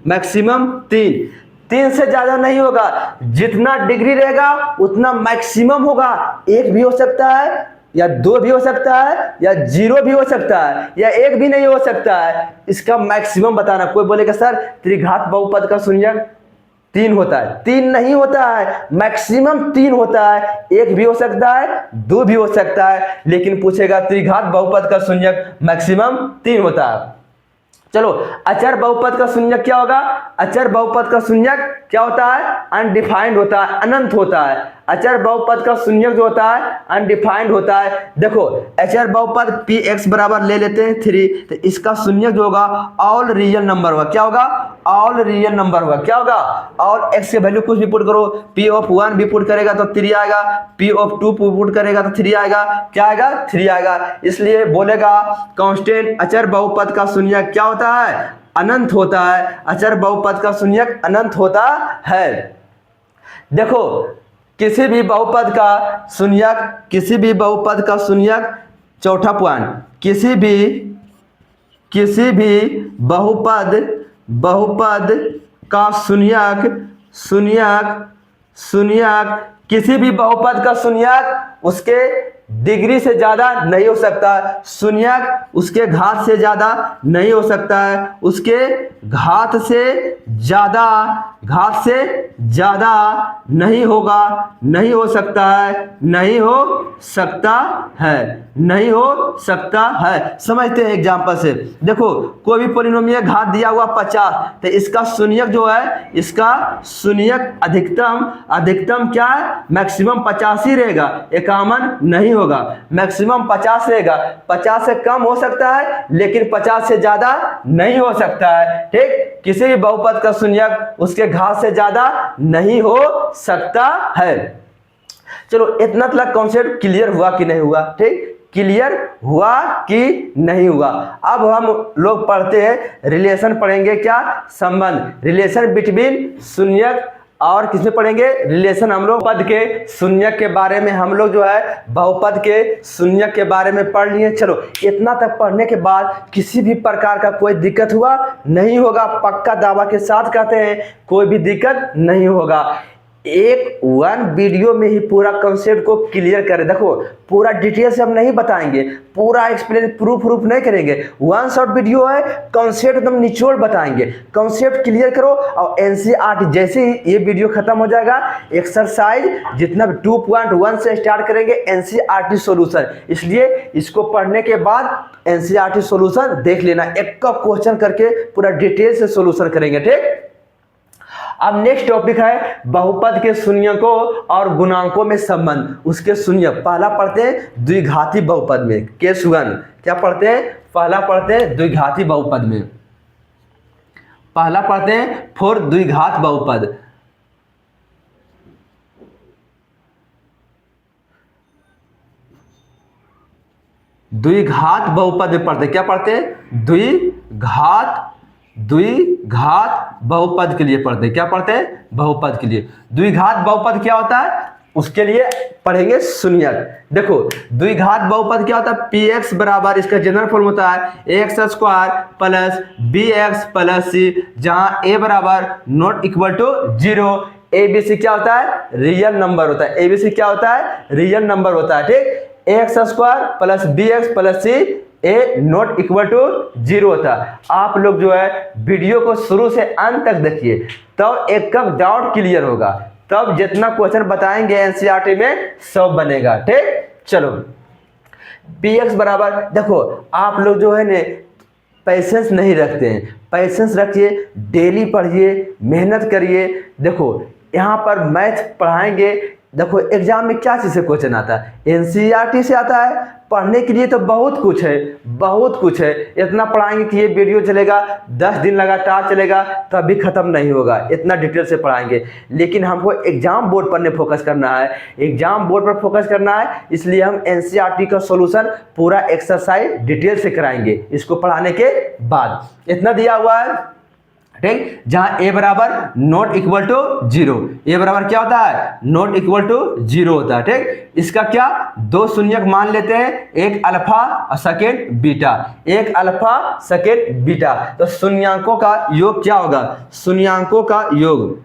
मैक्सिमम 3 से ज्यादा नहीं होगा। जितना डिग्री रहेगा उतना मैक्सिमम होगा। 1 भी हो सकता है, या 2 भी हो सकता है, या 0 भी हो सकता है, या 1 भी नहीं हो सकता है। इसका मैक्सिमम बताना। कोई बोलेगा सर त्रिघात बहुपद का शून्यक 3 होता है, 3 नहीं होता है, मैक्सिमम 3 होता है। 1 भी हो सकता है, 2 भी हो सकता है, लेकिन पूछेगा त्रिघात बहुपद का शून्यक मैक्सिमम 3 होता है। चलो, अचर बहुपद का शून्यक क्या होगा, अचर बहुपद का शून्यक क्या होता है, अनडिफाइंड होता है, अनंत होता है। अचर बहुपद का शून्यक जो होता है अनडिफाइंड होता है। देखो, अचर बहुपद px बराबर ले लेते हैं 3, तो इसका शून्यक जो होगा ऑल रियल नंबर होगा। क्या होगा, ऑल रियल नंबर होगा। क्या होगा, ऑल x के वैल्यू कुछ भी पुट करो, p(1) भी पुट करेगा तो 3 आएगा, p(2) पुट करेगा तो 3 आएगा। क्या आएगा, 3 आएगा। इसलिए बोलेगा कांस्टेंट अचर बहुपद का शून्यक क्या होता है, अनंत होता है। अचर बहुपद का शून्यक अनंत होता है। देखो, किसी भी बहुपद का शून्यक, किसी भी बहुपद का शून्यक, चौथा पॉइंट, किसी भी बहुपद का शून्यक, किसी भी बहुपद का शून्यक उसके डिग्री से ज्यादा नहीं हो सकता। शून्यक उसके घात से ज्यादा नहीं हो सकता है, उसके घात से ज्यादा नहीं होगा, नहीं हो सकता है, नहीं हो सकता है। समझते हैं एग्जांपल से। देखो, कोई भी पॉलिनोमियल घात दिया हुआ 50, तो इसका शून्यक जो है, इसका शून्यक अधिकतम क्या है, मैक्सिमम 50 ही रहेगा, 51 नहीं होगा। मैक्सिमम 50 रहेगा, 50 से कम हो सकता है लेकिन 50 से ज्यादा नहीं हो सकता है। ठीक, किसी भी बहुपद का शून्यक उसके घात से ज्यादा नहीं हो सकता है। चलो, इतना तक कॉन्सेप्ट क्लियर हुआ कि नहीं हुआ। ठीक, क्लियर हुआ कि नहीं हुआ। अब हम लोग पढ़ते हैं रिलेशन, पढ़ेंगे क्या, संबंध, रिलेशन बिटवीन शून्यक और किसमें पढ़ेंगे, रिलेशन हम लोग पद के शून्यक के बारे में, हम लोग जो है बहुपद के शून्यक के बारे में पढ़ लिए। चलो, इतना तक पढ़ने के बाद किसी भी प्रकार का कोई दिक्कत हुआ नहीं होगा, पक्का दावा के साथ कहते हैं कोई भी दिक्कत नहीं होगा। एक वन वीडियो में ही पूरा कॉन्सेप्ट को क्लियर करें। देखो, पूरा डिटेल से हम नहीं बताएंगे, पूरा एक्सप्लेन प्रूफ नहीं करेंगे। वन शॉर्ट वीडियो है, कॉन्सेप्ट एकदम निचोड़ बताएंगे। कॉन्सेप्ट क्लियर करो और एनसीईआरटी जैसे ही ये वीडियो खत्म हो जाएगा, एक्सरसाइज जितना भी 2.1 से स्टार्ट करेंगे एनसीईआरटी सॉल्यूशन। इसलिए इसको पढ़ने के बाद एनसीईआरटी सॉल्यूशन देख लेना, एक का क्वेश्चन करके पूरा डिटेल से सॉल्यूशन करेंगे। ठीक, अब नेक्स्ट टॉपिक है बहुपद के शून्यकों और गुणांकों में संबंध, उसके शून्यक। पहला पढ़ते हैं द्विघाती बहुपद में, केस 1 क्या पढ़ते हैं, पहला पढ़ते हैं द्विघाती बहुपद में, पहला पढ़ते हैं फॉर द्विघात बहुपद। द्विघात बहुपद में पढ़ते हैं, क्या पढ़ते हैं, द्विघात बहुपद के लिए पढ़ते हैं। क्या पढ़ते हैं, बहुपद के लिए। द्विघात बहुपद क्या होता है, उसके लिए पढ़ेंगे शून्यक। देखो, द्विघात बहुपद क्या होता है, px बराबर, इसका जनरल फॉर्म होता है ax² plus bx plus c, जहां a बराबर नॉट इक्वल टू 0। abc क्या होता है, रियल नंबर होता है। abc क्या होता है, रियल नंबर होता है। ठीक, ax² plus bx plus c A not equal to 0 होता है। आप लोग जो है वीडियो को शुरू से अंत तक देखिए, तब एक डाउट क्लियर होगा, तब जितना क्वेश्चन बताएंगे एनसीईआरटी में सब बनेगा। ठीक, चलो, px बराबर, देखो आप लोग जो है ने पैसेंस नहीं रखते हैं। पैसेंस रखिए, डेली पढ़िए, मेहनत करिए। देखो यहाँ पर मैथ पढ़ाएंगे, देखो एग्जाम में क्या चीज़ से क्वेश्चन आता है, एनसीईआरटी से आता है। पढ़ने के लिए तो बहुत कुछ है, बहुत कुछ है। इतना पढ़ाएंगे कि ये वीडियो चलेगा 10 दिन लगातार चलेगा तभी खत्म नहीं होगा, इतना डिटेल से पढ़ाएंगे। लेकिन हमको एग्जाम बोर्ड पर फोकस करना है, एग्जाम बोर्ड पर फोकस करना है, इसलिए हम एनसीईआरटी का सॉल्यूशन पूरा एक्सरसाइज डिटेल से कराएंगे इसको पढ़ाने के बाद। इतना दिया हुआ है, ठीक। जहां ए बराबर नॉट इक्वल टू 0, ए बराबर क्या होता है, नॉट इक्वल टू 0 होता है, ठीक। इसका क्या, दो शून्यक मान लेते हैं, एक अल्फा और सेकेंड बीटा, एक अल्फा सेकेंड बीटा। तो शून्यांकों का योग क्या होगा, शून्यांकों का योग,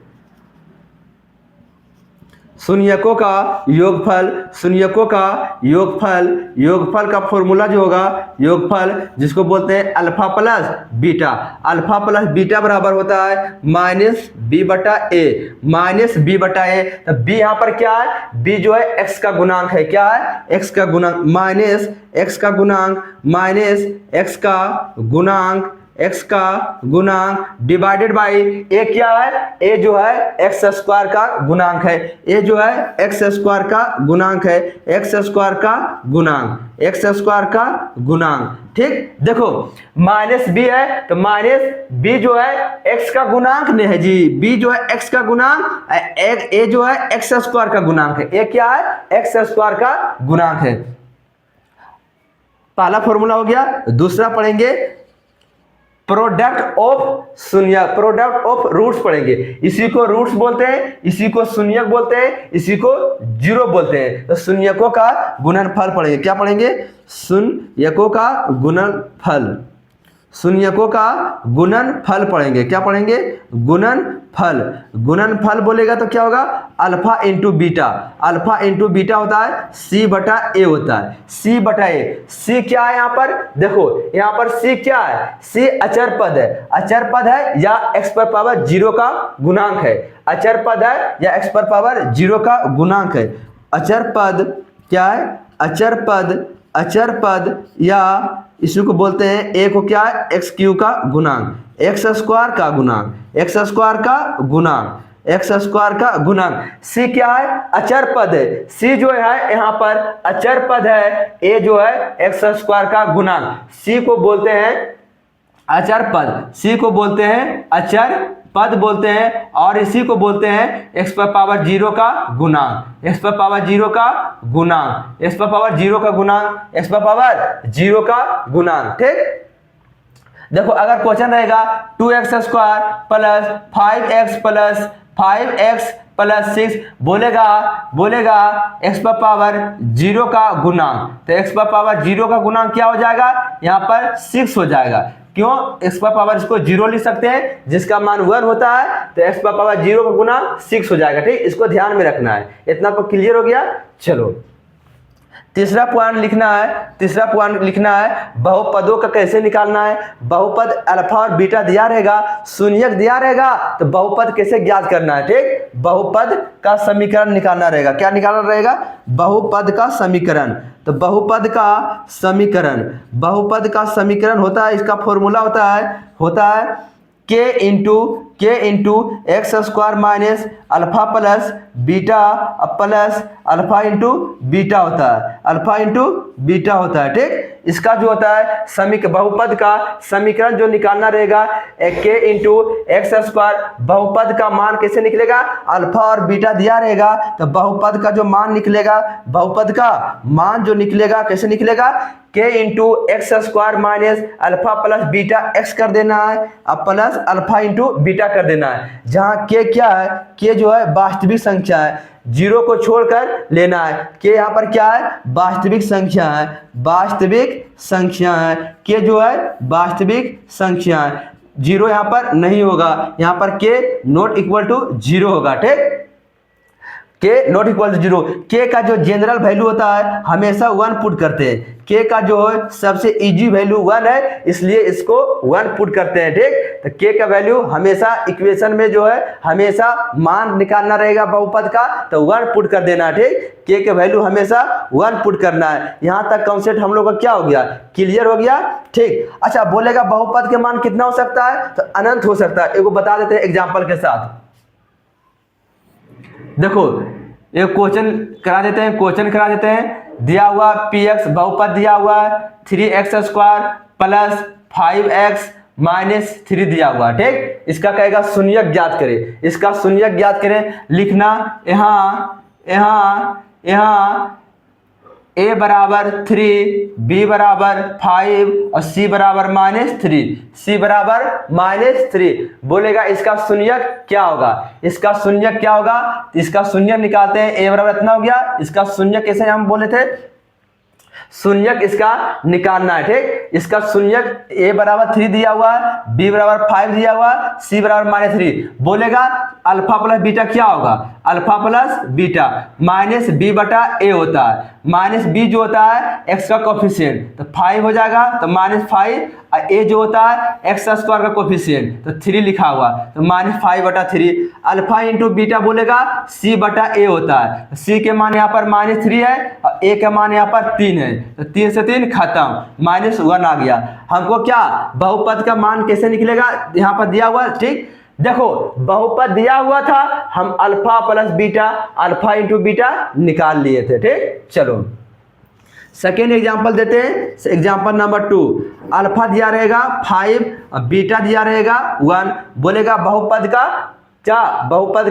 शून्यकों का योगफल, शून्यकों का योगफल, योगफल का फॉर्मूला जो होगा, योगफल जिसको बोलते हैं alpha plus beta, alpha plus beta बराबर होता है माइनस बी बटा ए, माइनस बी बटा ए। तो बी यहाँ पर क्या है, बी जो है एक्स का गुणांक है, क्या है, एक्स का गुणांक, माइनस एक्स का गुणांक, माइनस एक्स का गुणांक, x का गुणांक डिवाइडेड बाई ए क्या है, ए जो है एक्स स्क्वायर का गुणांक है, ए जो है एक्स स्क्वायर का गुणांक है, एक्स स्क्वायर का गुणांक, एक्स स्क्वायर का गुणांक, ठीक। देखो माइनस बी है तो माइनस बी जो है एक्स का गुणांक नहीं है जी, बी जो है एक्स का गुणांक, ए जो है एक्स स्क्वायर का गुणांक है, ए क्या है, एक्स स्क्वायर का गुणांक है। पहला फॉर्मूला हो गया। दूसरा पढ़ेंगे प्रोडक्ट ऑफ शून्य, प्रोडक्ट ऑफ रूट्स पढ़ेंगे। इसी को रूट्स बोलते हैं, इसी को शून्यक बोलते हैं, इसी को जीरो बोलते हैं। तो शून्यकों का गुणनफल पढ़ेंगे। क्या पढ़ेंगे, शून्यकों का गुणनफल, शून्यकों का गुणनफल पढ़ेंगे। क्या पढ़ेंगे, गुणनफल, गुणनफल बोलेगा तो क्या होगा, alpha into beta, alpha into beta होता है सी बटा ए होता है, सी बटा ए। सी क्या है यहाँ पर, देखो यहाँ पर सी क्या है, सी अचर पद है, अचर पद है या एक्स पर पावर 0 का गुणांक है, अचर पद है या एक्स पर पावर 0 का गुणांक है। अचर पद क्या है, अचर पद, अचर पद या इसी को बोलते हैं, ए को क्या है, एक्स क्यू का गुणांक, एक्स स्क्वायर का गुणांक, एक्स स्क्वायर का गुणांक, एक्स स्क्वायर का गुणांक। सी क्या है, अचर पद है, सी जो है यहाँ पर अचर पद है, ए जो है एक्स स्क्वायर का गुणांक। सी को बोलते हैं अचर पद, सी को बोलते हैं अचर पद बोलते हैं, और इसी को बोलते हैं एक्स पर पावर 0 का गुणांक, एक्स पर पावर 0 का गुणांक, एक्स पर पावर 0 का गुणांक, एक्स पर पावर 0 का गुणांक, ठीक। देखो अगर क्वेश्चन रहेगा 2x square plus 5x plus 5x plus 6 बोलेगा x पर पावर 0 का गुणांक, तो x पर पावर 0 का गुणांक क्या हो जाएगा, यहाँ पर 6 हो जाएगा। क्यों, x पर पावर इसको 0 लिख सकते हैं, जिसका मान 1 होता है, तो x पर पावर 0 का गुणांक 6 हो जाएगा, ठीक। इसको ध्यान में रखना है। इतना तो क्लियर हो गया। चलो तीसरा पॉइंट लिखना है, तीसरा पॉइंट लिखना है बहुपदों का कैसे निकालना है। बहुपद अल्फा और बीटा दिया रहेगा, शून्यक दिया रहेगा, तो बहुपद कैसे ज्ञात करना है, ठीक। बहुपद का समीकरण निकालना रहेगा। क्या निकालना रहेगा, बहुपद का समीकरण। तो बहुपद का समीकरण, बहुपद का समीकरण होता है, इसका फॉर्मूला होता है के into x square minus alpha plus beta plus alpha into beta होता है, अल्फा इंटू बीटा होता है, ठीक। इसका जो होता है बहुपद का समीकरण जो निकालना रहेगा, के इंटू एक्स स्क्वायर, बहुपद का मान कैसे निकलेगा, अल्फा और बीटा दिया रहेगा, तो बहुपद का जो मान निकलेगा, बहुपद का मान जो निकलेगा कैसे निकलेगा, के into x square minus alpha plus beta x कर देना है, अब प्लस अल्फा इंटू बीटा कर देना है। जहां के क्या है, के जो है वास्तविक संख्या है, 0 को छोड़कर लेना है। के यहाँ पर क्या है, वास्तविक संख्या है, वास्तविक संख्या है, के जो है वास्तविक संख्या है। 0 यहाँ पर नहीं होगा, यहाँ पर के नॉट इक्वल टू 0 होगा, ठीक। के नॉट इक्वल टू 0। के का जो जनरल वैल्यू होता है हमेशा 1 पुट करते हैं। के का जो है सबसे इजी वैल्यू 1 है, इसलिए इसको 1 पुट करते हैं, ठीक। तो के का वैल्यू हमेशा इक्वेशन में जो है हमेशा मान निकालना रहेगा बहुपद का, तो 1 पुट कर देना, ठीक। के का वैल्यू हमेशा 1 पुट करना है। यहां तक कॉन्सेप्ट हम लोग का क्या हो गया, क्लियर हो गया, ठीक। अच्छा, बोलेगा बहुपद के मान कितना हो सकता है, तो अनंत हो सकता है। एगो बता देते हैं एग्जाम्पल के साथ। देखो एक क्वेश्चन करा देते हैं, दिया हुआ px बहुपद दिया हुआ है 3x² प्लस 5x माइनस 3 दिया हुआ, ठीक। इसका कहेगा शून्यक ज्ञात करें, इसका शून्यक ज्ञात करें। लिखना यहाँ a बराबर 3, b बराबर 5 और c बराबर -3 बोलेगा इसका शून्यक क्या होगा, इसका शून्यक निकालते हैं। a बराबर इतना हो गया, इसका शून्यक कैसे हम बोले थे, शून्यक इसका निकालना है, ठीक। इसका शून्यक a बराबर 3 दिया हुआ है, b बराबर 5 दिया हुआ है, c बराबर -3। बोलेगा अल्फा प्लस बीटा क्या होगा, alpha plus beta minus b बटा a होता है। माइनस b जो होता है x का कोफिशिएंट, तो 5 हो जाएगा, तो -5, और a जो होता है x² का कोफिशिएंट, तो 3 लिखा हुआ, तो -5/3। अल्फा इंटू बीटा बोलेगा c बटा a होता है, c के मान यहाँ पर -3 है और a के मान यहाँ पर 3 है, तो 3 से 3 खत्म, -1 आ गया। हमको क्या बहुपद का मान कैसे निकलेगा, यहाँ पर दिया हुआ, ठीक। देखो बहुपद दिया हुआ था, हम alpha plus beta, alpha into beta निकाल लिए थे, ठीक। चलो सेकेंड एग्जांपल देते हैं, एग्जांपल नंबर 2। अल्फा दिया रहेगा 5 और बीटा दिया रहेगा 1। बोलेगा बहुपद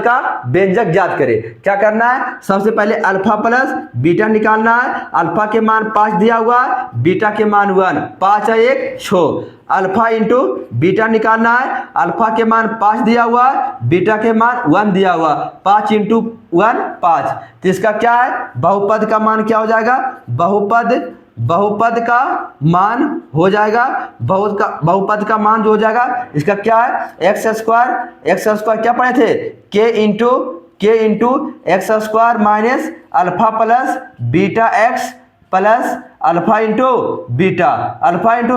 का व्यंजक ज्ञात करें। क्या करना है, सबसे पहले अल्फा प्लस बीटा निकालना है। अल्फा के मान 5 दिया हुआ है, बीटा के मान 1, 5 और 1 6। अल्फा इंटू बीटा निकालना है। अल्फा के मान 5 दिया हुआ है, बीटा के मान 1 दिया हुआ, 5 इंटू 1 5। तो इसका क्या है, बहुपद का मान क्या हो जाएगा, बहुपद का मान हो जाएगा, बहुपद का मान जो हो जाएगा इसका क्या है, x² क्या पढ़े थे, k into x² minus alpha plus beta x plus alpha into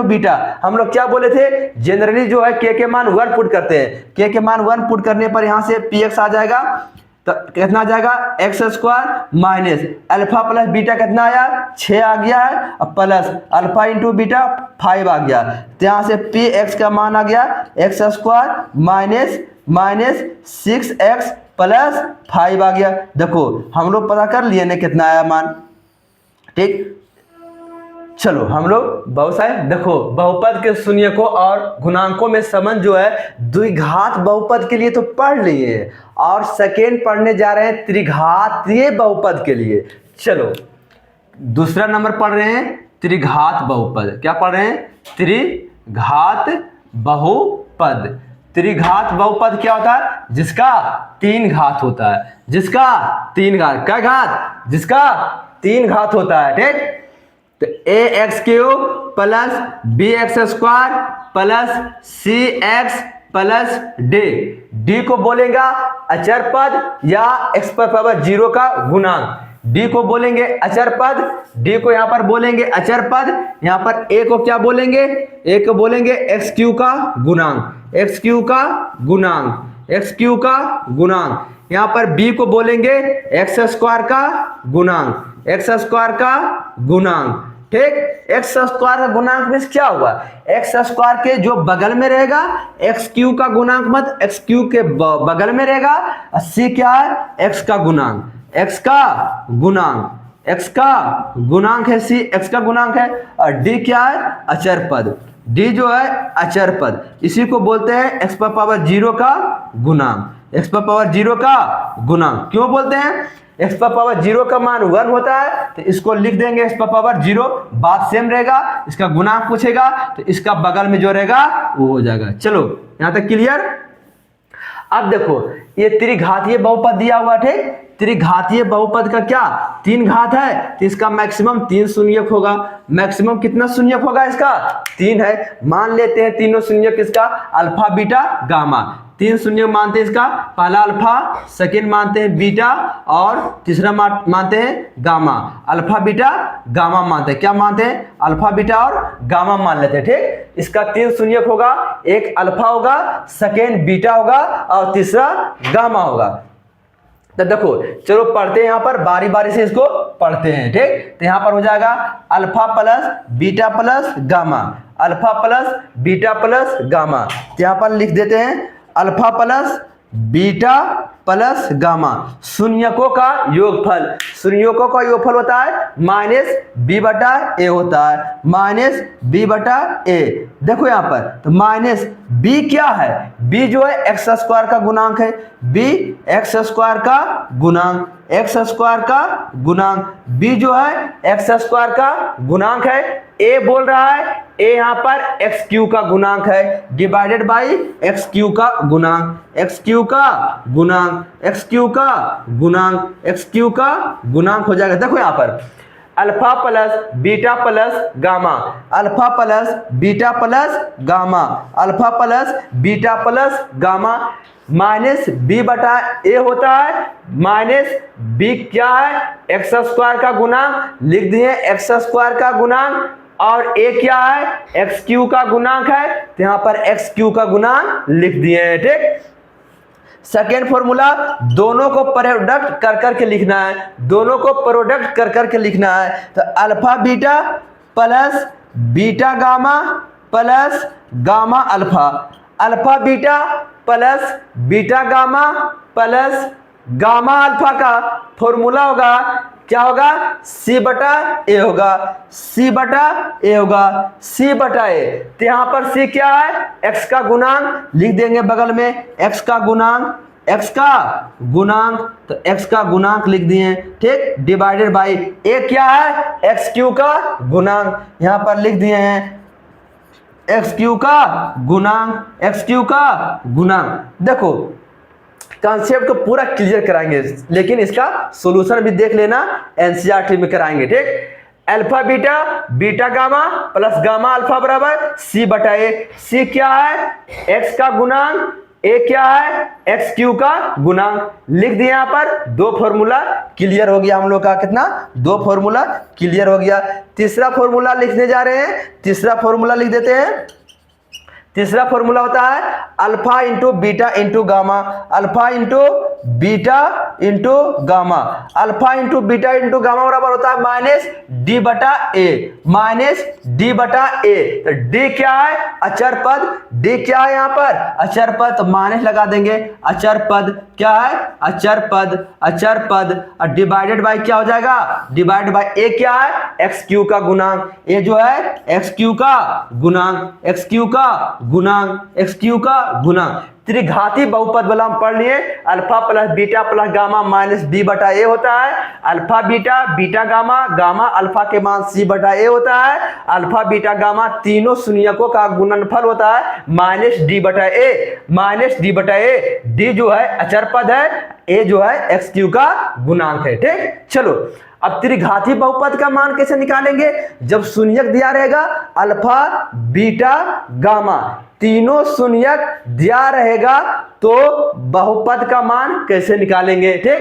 beta. हम लोग क्या बोले थे, जनरली जो है k के मान 1 पुट करते हैं। k के मान 1 पुट करने पर यहां से px आ जाएगा, तो कितना आ जाएगा, x² minus alpha plus beta कितना आया, 6 आ गया है, और प्लस अल्फा इंटू बीटा 5 आ गया। तो यहाँ से px का मान आ गया x² माइनस 6x प्लस 5 आ गया। देखो हम लोग पता कर लिए ना कितना आया मान, ठीक। चलो हम लोग बहुत सारे, देखो बहुपद के शून्यकों और गुणांकों में संबंध जो है द्विघात बहुपद के लिए तो पढ़ लिए, और सेकेंड पढ़ने जा रहे हैं त्रिघातीय बहुपद के लिए। चलो दूसरा नंबर पढ़ रहे हैं त्रिघात बहुपद। क्या पढ़ रहे हैं, त्रिघात बहुपद। त्रिघात बहुपद क्या होता है, जिसका 3 घात होता है, जिसका 3 घात, क्या घात, जिसका 3 घात होता है, ठीक। तो ax³ plus bx² plus cx plus d को बोलेगा अचर पद या x⁻0 का गुणांक। d को बोलेंगे अचर पद, d को यहाँ पर बोलेंगे अचर पद। यहाँ पर a को क्या बोलेंगे, a को बोलेंगे x³ का गुणांक, यहाँ पर b को बोलेंगे x² का गुणांक, ठीक। x² का गुणांक में क्या हुआ, x² के जो बगल में रहेगा, x³ का गुणांक मत, x³ के बगल में रहेगा, c क्या है, x का गुणांक है, c x का गुणांक है, और d क्या है, अचर पद, d जो है अचर पद, इसी को बोलते हैं x⁻0 का गुणांक। क्यों बोलते हैं, x⁻0 का मान 1 होता है, तो इसको लिख देंगे x⁻0, बात सेम रहेगा। इसका गुणांक पूछेगा तो इसका बगल में जो रहेगा वो हो जाएगा। चलो यहां तक क्लियर। अब देखो ये त्रिघातीय बहुपद दिया हुआ, ठीक। त्रिघातीय बहुपद का क्या 3 घात है, तो इसका मैक्सिमम 3 शून्यक होगा। मैक्सिमम कितना शून्यक होगा इसका, 3 है। मान लेते हैं तीनों शून्यक किसका, अल्फा बीटा गामा। 3 शून्य मानते हैं इसका, पहला अल्फा, सेकेंड मानते हैं बीटा, और तीसरा मानते हैं गामा। अल्फा बीटा गामा मानते हैं, क्या मानते हैं, अल्फा बीटा और गामा मान लेते हैं, ठीक। इसका 3 शून्यक होगा, एक अल्फा होगा, सेकेंड बीटा होगा और तीसरा गामा होगा। तो देखो चलो पढ़ते हैं, यहाँ पर बारी बारी से इसको पढ़ते हैं, ठीक। तो यहाँ पर हो जाएगा alpha plus beta plus gamma, alpha plus beta plus gamma. तो यहाँ पर लिख देते हैं alpha plus beta plus gamma, शून्यकों का योगफल। शून्यकों का योगफल होता है माइनस बी बटा ए होता है, माइनस बी बटा ए। देखो यहाँ पर तो माइनस बी क्या है, बी जो है एक्स स्क्वायर का गुणांक है, बी एक्स स्क्वायर का गुणांक, एक्स स्क्वायर का गुणांक, बी जो है एक्स स्क्वायर का गुणांक है। ए बोल रहा है, ए यहाँ पर एक्स क्यू का गुणांक है, डिवाइडेड बाई एक्स क्यू का गुणांक, एक्स क्यू का गुणांक, एक्स क्यू का गुणांक, एक्स क्यू का गुणांक हो जाएगा। देखो यहाँ पर alpha plus beta plus gamma, alpha plus beta plus gamma, alpha plus beta plus gamma, minus B बटा ए होता है, माइनस बी क्या है एक्स स्क्वायर का गुणांक, लिख दिए एक्स स्क्वायर का गुणांक, और ए क्या है एक्स क्यू का गुणांक है, तो यहाँ पर एक्स क्यू का गुणांक लिख दिए हैं, ठीक। सेकेंड फॉर्मूला, दोनों को प्रोडक्ट कर करके लिखना है, दोनों को प्रोडक्ट कर करके लिखना है। तो alpha beta plus beta gamma plus gamma alpha, alpha beta plus beta gamma plus gamma alpha का फॉर्मूला होगा, क्या होगा सी बटा ए होगा, सी बटा ए होगा, सी बटा ए। तो यहाँ पर सी क्या है एक्स का गुणांक, लिख देंगे बगल में एक्स का गुणांक, एक्स का गुणांक, तो एक्स का गुणांक लिख दिए, ठीक, डिवाइडेड बाई ए क्या है एक्स क्यू का गुणांक, यहाँ पर लिख दिए हैं एक्स क्यू का गुणांक, एक्स क्यू का गुणांक। देखो कॉन्सेप्ट को पूरा क्लियर कराएंगे, लेकिन इसका सॉल्यूशन भी देख लेना, एनसीईआरटी में कराएंगे, ठीक। Alpha beta beta gamma plus gamma alpha बराबर सी बटा ए, सी क्या है एक्स का गुणांक, ए क्या है एक्स क्यू का गुणांक, लिख दिया। यहाँ पर दो फॉर्मूला क्लियर हो गया हम लोग का, कितना दो फॉर्मूला क्लियर हो गया। तीसरा फॉर्मूला लिखने जा रहे हैं, तीसरा फॉर्मूला लिख देते हैं। तीसरा फॉर्मूला होता है alpha into beta into gamma, alpha into beta into gamma, alpha into beta into gamma बराबर होता है माइनस डी बटा ए, माइनस डी बटा ए। तो डी क्या है अचर पद, डी क्या है यहाँ पर अचर पद, तो माइनस लगा देंगे, अचर पद क्या है अचर पद, अचर पद, और डिवाइडेड बाई क्या हो जाएगा डिवाइडेड बाई ए क्या है एक्स क्यू का गुणांक, ए जो है एक्स क्यू का गुणांक, एक्स क्यू का गुणांक, एक्स क्यू का गुणांक। त्रिघाती बहुपद वाला हम पढ़ लिए, alpha plus beta plus gamma minus B बटा ए होता है, alpha beta beta gamma, gamma alpha के मान सी बटा ए होता है, अल्फा बीटा गामा तीनों शून्यकों का गुणनफल होता है माइनस डी बटा ए, माइनस डी बटा ए, डी जो है अचर पद है, ए जो है एक्स क्यू का गुणांक है, ठीक। चलो अब त्रिघाती बहुपद का मान कैसे निकालेंगे, जब शून्यक दिया रहेगा अल्फा बीटा गामा तीनों शून्यक दिया रहेगा तो बहुपद का मान कैसे निकालेंगे, ठीक।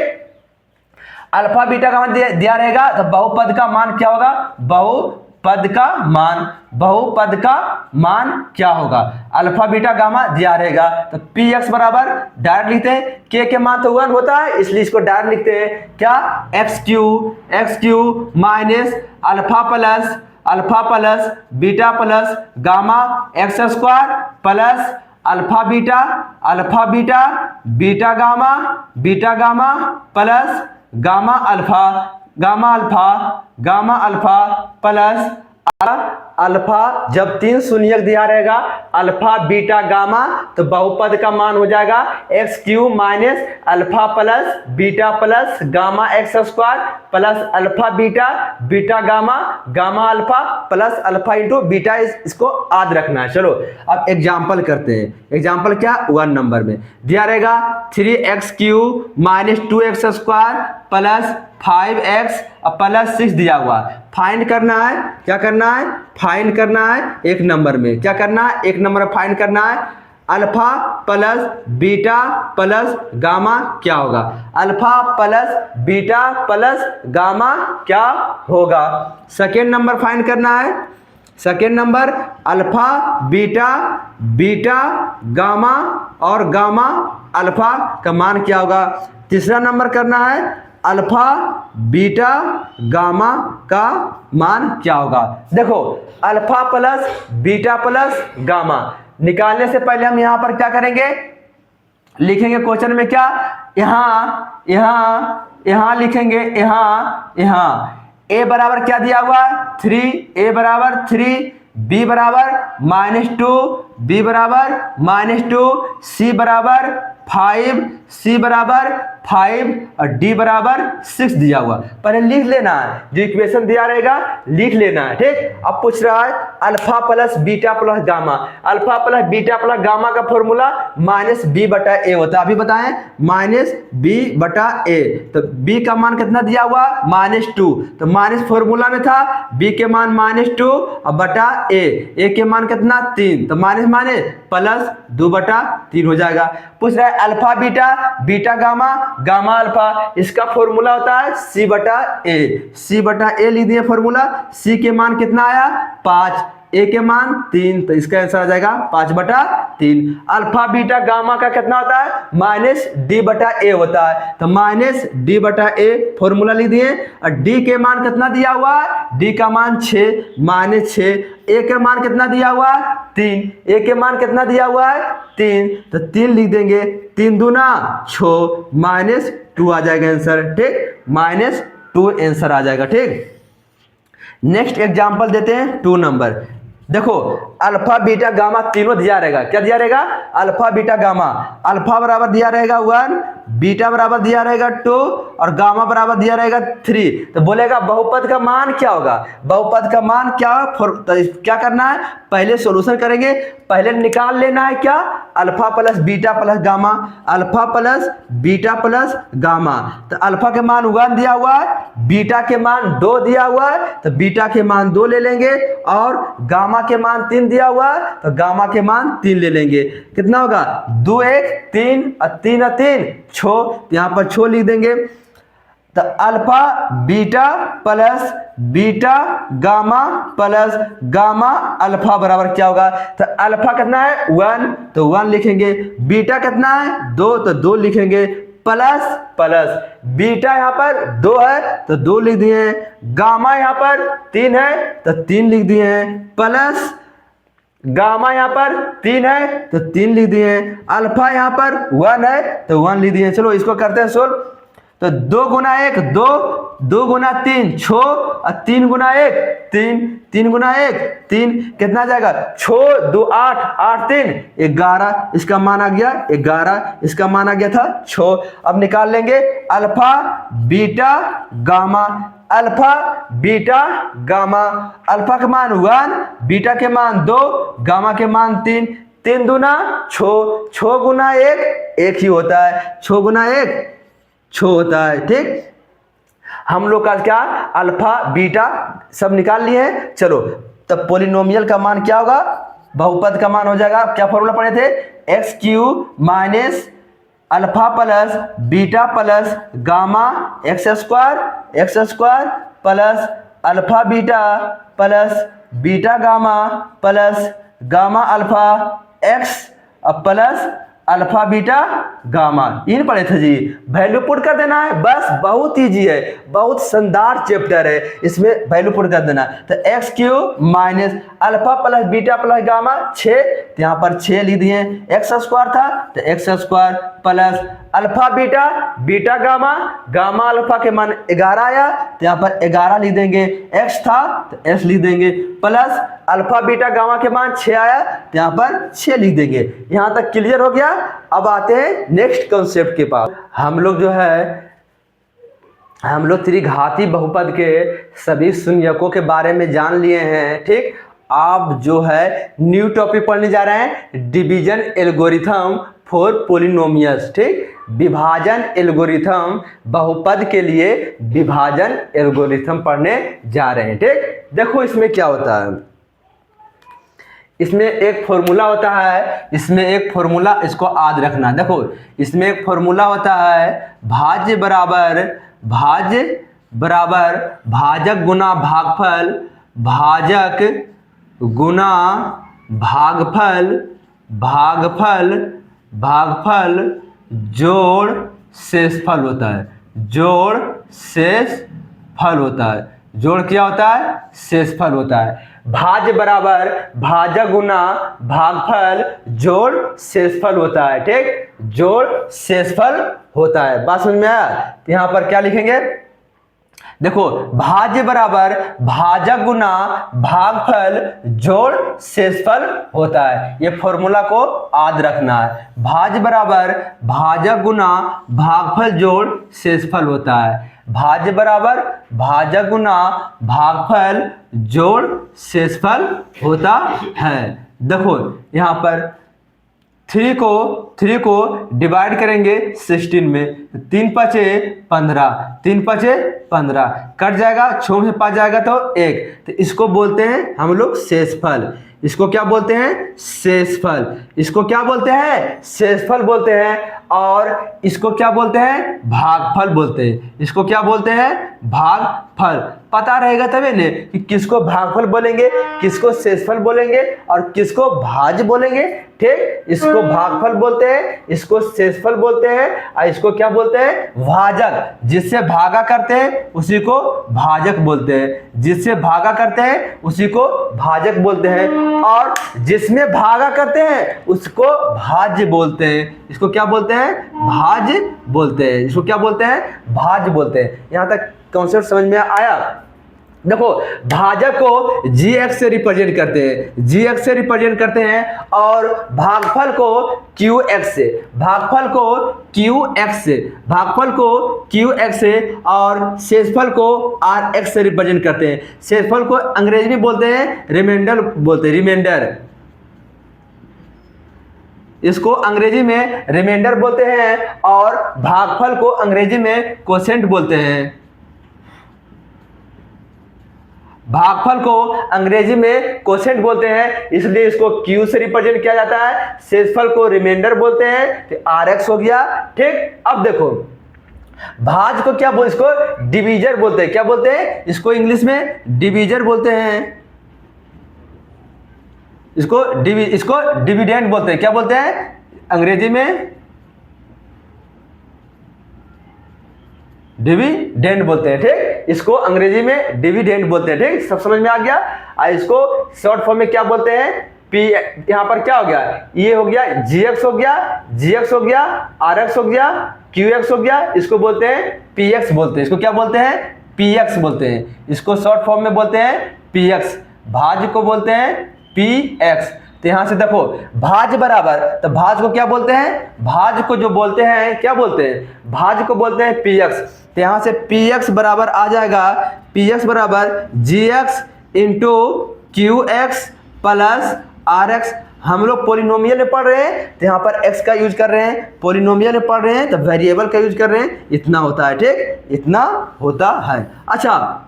अल्फा बीटा का मान दिया रहेगा तो बहुपद का मान क्या होगा, बहुपद का मान, बहुपद का मान क्या होगा, अल्फा बीटा गामा दिया रहेगा तो पी एक्स बराबर डायरेक्ट लिखते हैं, के के मान तो 1 होता है इसलिए इसको डायरेक्ट लिखते हैं, क्या x Q minus alpha plus beta plus gamma x square plus alpha beta beta gamma plus gamma alpha plus alpha, जब 3 शून्यक दिया रहेगा अल्फा बीटा गामा तो बहुपद का मान हो जाएगा x Q minus alpha plus beta plus gamma x square plus alpha beta gamma alpha plus alpha into beta, इसको याद रखना है। चलो अब एग्जाम्पल करते हैं, एग्जाम्पल क्या 1 नंबर में दिया रहेगा 3x Q minus 2x square plus 5x plus 6 दिया हुआ, फाइंड करना है, क्या करना है फाइंड करना है, 1 नंबर में क्या करना है 1 नंबर में फाइंड करना है alpha plus beta plus gamma क्या होगा, alpha plus beta plus gamma क्या होगा। सेकेंड नंबर फाइंड करना है, second number alpha beta, beta gamma और गामा अल्फा का मान क्या होगा। तीसरा नंबर करना है अल्फा बीटा गामा का मान क्या होगा। देखो alpha plus beta plus gamma निकालने से पहले हम यहां पर क्या करेंगे, लिखेंगे क्वेश्चन में क्या, यहां यहां यहां लिखेंगे, यहां ए बराबर क्या दिया हुआ है 3, ए बराबर 3, बी बराबर -2, बी बराबर -2, सी बराबर 5, सी बराबर 5 और डी बराबर 6 दिया हुआ। पहले लिख लेना है, जो इक्वेशन दिया रहेगा लिख लेना है, ठीक। अब पूछ रहा है alpha plus beta plus gamma, alpha plus beta plus gamma का फॉर्मूला -b/a होता है। अभी बताएं -b/a, तो b का मान कितना दिया हुआ -2, तो माइनस फॉर्मूला में था b के मान -2 और बटा a के मान कितना 3, तो माइनस माइनस प्लस 2/3 हो जाएगा। पूछ रहा है alpha beta, beta gamma, gamma alpha, इसका फॉर्मूला होता है c/a, c/a लिख दिए फॉर्मूला। c के मान कितना आया 5, a के मान 3, तो इसका आंसर आ जाएगा 5/3। अल्फा बीटा गामा का कितना होता है -d/a होता है, तो -d/a फॉर्मूला लिख दिए। और d के मान कितना दिया हुआ है, d का मान 6, -6, a के मान कितना दिया हुआ है 3, a के मान कितना दिया हुआ है 3, तो 3 लिख देंगे, 3 दूना 6 -2 आ जाएगा आंसर, ठीक, -2 आंसर आ जाएगा, ठीक। नेक्स्ट एग्जांपल देते हैं 2 नंबर। देखो अल्फा बीटा गामा तीनों दिया रहेगा, क्या दिया रहेगा अल्फा बीटा गामा, अल्फा बराबर दिया रहेगा 1, बीटा बराबर दिया रहेगा 2 और गामा बराबर दिया रहेगा 3। तो बोलेगा बहुपद का मान क्या होगा, बहुपद का मान क्या, तो क्या करना है पहले सॉल्यूशन करेंगे, पहले निकाल लेना है क्या alpha plus beta plus gamma, alpha plus beta plus gamma. तो अल्फा के मान 1 दिया हुआ है, बीटा के मान 2 दिया हुआ है, तो बीटा के मान 2 ले लेंगे और गामा के मान 3 दिया हुआ है, तो गामा के मान 3 ले लेंगे। कितना होगा 2 1 3 और 3 और 3 6, यहाँ पर 6 लिख देंगे। तो alpha beta plus beta gamma plus gamma alpha बराबर क्या होगा, तो अल्फा कितना है 1, तो 1 लिखेंगे, बीटा कितना है 2, तो 2 लिखेंगे, प्लस प्लस बीटा यहाँ पर 2 है तो 2 लिख दिए हैं, गामा यहाँ पर 3 है तो 3 लिख दिए हैं, प्लस गामा यहाँ पर 3 है तो 3 लिख दिए हैं, अल्फा यहाँ पर 1 है तो 1 लिख दिए हैं। चलो इसको करते हैं सोल्व। तो 2 गुना 1 2, 2 गुना 3 6 और 3 गुना 1 3, 3 गुना 1 3, कितना जाएगा 6 2 8 8 3 11, इसका मान आ गया 11, इसका मान आ गया था 6। अब निकाल लेंगे alpha beta gamma, alpha beta gamma, alpha का मान 1, बीटा के मान 2, गामा के मान 3, 3 दूना 6, 6 गुना 1 1 ही होता है, 6 गुना 1 6 होता है, ठीक। हम लोग का क्या अल्फा बीटा सब निकाल लिए हैं। चलो तब पोलिनोमियल का मान क्या होगा, बहुपद का मान हो जाएगा, क्या फॉर्मूला पढ़े थे x³ minus alpha plus beta plus gamma x² plus alpha beta plus beta gamma plus gamma alpha x plus alpha beta gamma, इन पढ़े थे जी। वैल्यू पुट कर देना है बस, बहुत ईजी है, बहुत शानदार चैप्टर है, इसमें वैल्यू पुट कर देना। तो x³ minus alpha plus beta plus gamma 6, तो यहाँ पर 6 लिख दिए, x² था तो x² plus alpha beta beta gamma, gamma alpha के मान 11 आया तो यहाँ पर 11 लिख देंगे, x था तो s लिख देंगे, प्लस अल्फा बीटा गामा के मान 6 आया तो यहाँ पर 6 लिख देंगे। यहाँ तक क्लियर हो गया। अब आते हैं नेक्स्ट कॉन्सेप्ट के पास। हम लोग त्रिघाती बहुपद के सभी शून्यकों के बारे में जान लिए हैं, ठीक। आप जो है न्यू टॉपिक पढ़ने जा रहे हैं, डिवीजन एल्गोरिथम फॉर पॉलिनोमियल्स, ठीक। विभाजन एल्गोरिथम, बहुपद के लिए विभाजन एल्गोरिथम पढ़ने जा रहे हैं, ठीक। देखो इसमें क्या होता है, इसमें एक फॉर्मूला होता है, इसमें एक फॉर्मूला, इसको याद रखना। देखो इसमें एक फॉर्मूला होता है भाज्य बराबर भाजक गुना भागफल, भाजक गुना भागफल भागफल भागफल जोड़ शेषफल होता है। जोड़ शेषफल होता है। जोड़ क्या होता है? शेषफल होता है। भाज्य बराबर भाजक गुना भागफल जोड़ शेषफल होता है। ठीक, जोड़ शेषफल होता है। बात समझ में आया? यहां पर क्या लिखेंगे? देखो, भाज्य बराबर भाजक गुना भागफल जोड़ शेषफल होता है। ये फॉर्मूला को याद रखना है। भाज्य बराबर भाजक गुना भागफल जोड़ शेषफल होता है। भाज्य बराबर भाजक गुना भागफल जोड़ शेषफल होता है। देखो यहां पर 3 को डिवाइड करेंगे 16 में, 3 पचे 15, 3 पचे 15 कट जाएगा, 6 में 5 जाएगा तो 1, तो इसको बोलते हैं हम लोग शेषफल। इसको क्या बोलते हैं? शेषफल। इसको क्या बोलते हैं? शेषफल बोलते हैं। और इसको क्या बोलते हैं? भागफल बोलते हैं। इसको क्या बोलते हैं? भागफल। पता रहेगा तभी ने कि किसको भागफल बोलेंगे, किसको शेषफल बोलेंगे और किसको भाज्य बोलेंगे। ठीक, इसको भागफल बोलते हैं, इसको शेषफल बोलते हैं और इसको क्या बोलते हैं? भाजक। जिससे भागा करते हैं उसी को भाजक बोलते हैं। जिससे भागा करते हैं उसी को भाजक बोलते हैं और जिसमें भागा करते हैं उसको भाज्य बोलते हैं। इसको क्या बोलते हैं? भाज्य बोलते हैं। इसको क्या बोलते हैं? भाज्य बोलते हैं। यहां तक कॉन्सेप्ट समझ में आया? देखो, भाजक को gx से रिप्रेजेंट करते हैं, gx से रिप्रेजेंट करते हैं और भागफल को qx से, भागफल को qx से, भागफल को qx से और शेषफल को rx से रिप्रेजेंट करते हैं। शेषफल को अंग्रेजी में बोलते हैं रिमाइंडर बोलते हैं, रिमाइंडर। इसको अंग्रेजी में रिमाइंडर बोलते हैं और भागफल को अंग्रेजी में कोशेंट बोलते हैं। भागफल को अंग्रेजी में कोशेंट बोलते हैं, इसलिए इसको Q से रिप्रेजेंट किया जाता है। शेषफल को रिमाइंडर बोलते हैं, तो RX हो गया। ठीक, अब देखो भाज्य को क्या बोलते? इसको डिवीजर बोलते हैं। क्या बोलते हैं? इसको इंग्लिश में डिवीजर बोलते हैं। इसको डिविडेंड बोलते हैं। क्या बोलते हैं अंग्रेजी में? डिविडेंड बोलते हैं। ठीक, इसको अंग्रेजी में डिविडेंड बोलते हैं। ठीक, सब समझ में आ गया? और इसको शॉर्ट फॉर्म में क्या बोलते हैं? पी। यहां पर क्या हो गया? ये हो गया gx हो गया, gx हो गया, rx हो गया, qx हो गया। इसको बोलते हैं px बोलते हैं। इसको क्या बोलते हैं? px बोलते हैं। इसको शॉर्ट फॉर्म में बोलते हैं px। भाज्य को बोलते हैं px। तो यहां से देखो, भाज्य बराबर, तो भाज्य को क्या बोलते हैं? भाज्य को जो बोलते हैं क्या बोलते हैं? भाज्य को बोलते हैं px। तो यहां से px बराबर आ जाएगा, px बराबर gx into qx plus rx। हम लोग पोलिनोमियल में पढ़ रहे हैं तो यहाँ पर x का यूज कर रहे हैं, पोलिनोमियल में पढ़ रहे हैं तो वेरिएबल का यूज कर रहे हैं। इतना होता है। ठीक, इतना होता है। अच्छा,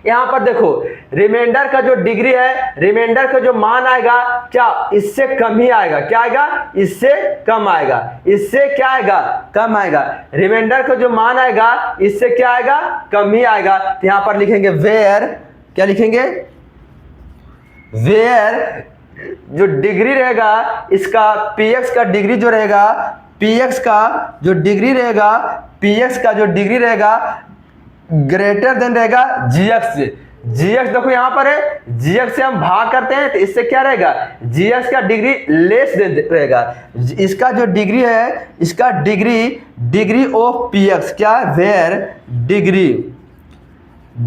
यहां पर देखो, रिमाइंडर का जो डिग्री है, रिमाइंडर का जो मान आएगा क्या? इससे कम ही आएगा। क्या आएगा? इससे कम आएगा। इससे क्या आएगा? कम आएगा। रिमाइंडर का जो मान आएगा इससे क्या आएगा? कम ही आएगा। तो यहां पर लिखेंगे वेयर, क्या लिखेंगे? वेयर जो डिग्री रहेगा इसका, px का डिग्री जो रहेगा, px का जो डिग्री रहेगा, px का जो डिग्री रहेगा ग्रेटर देन रहेगा gx से। gx देखो यहां पर है, gx से हम भाग करते हैं तो इससे क्या रहेगा? gx का डिग्री लेस देन रहेगा। इसका जो डिग्री है, इसका डिग्री ऑफ px क्या है? वेयर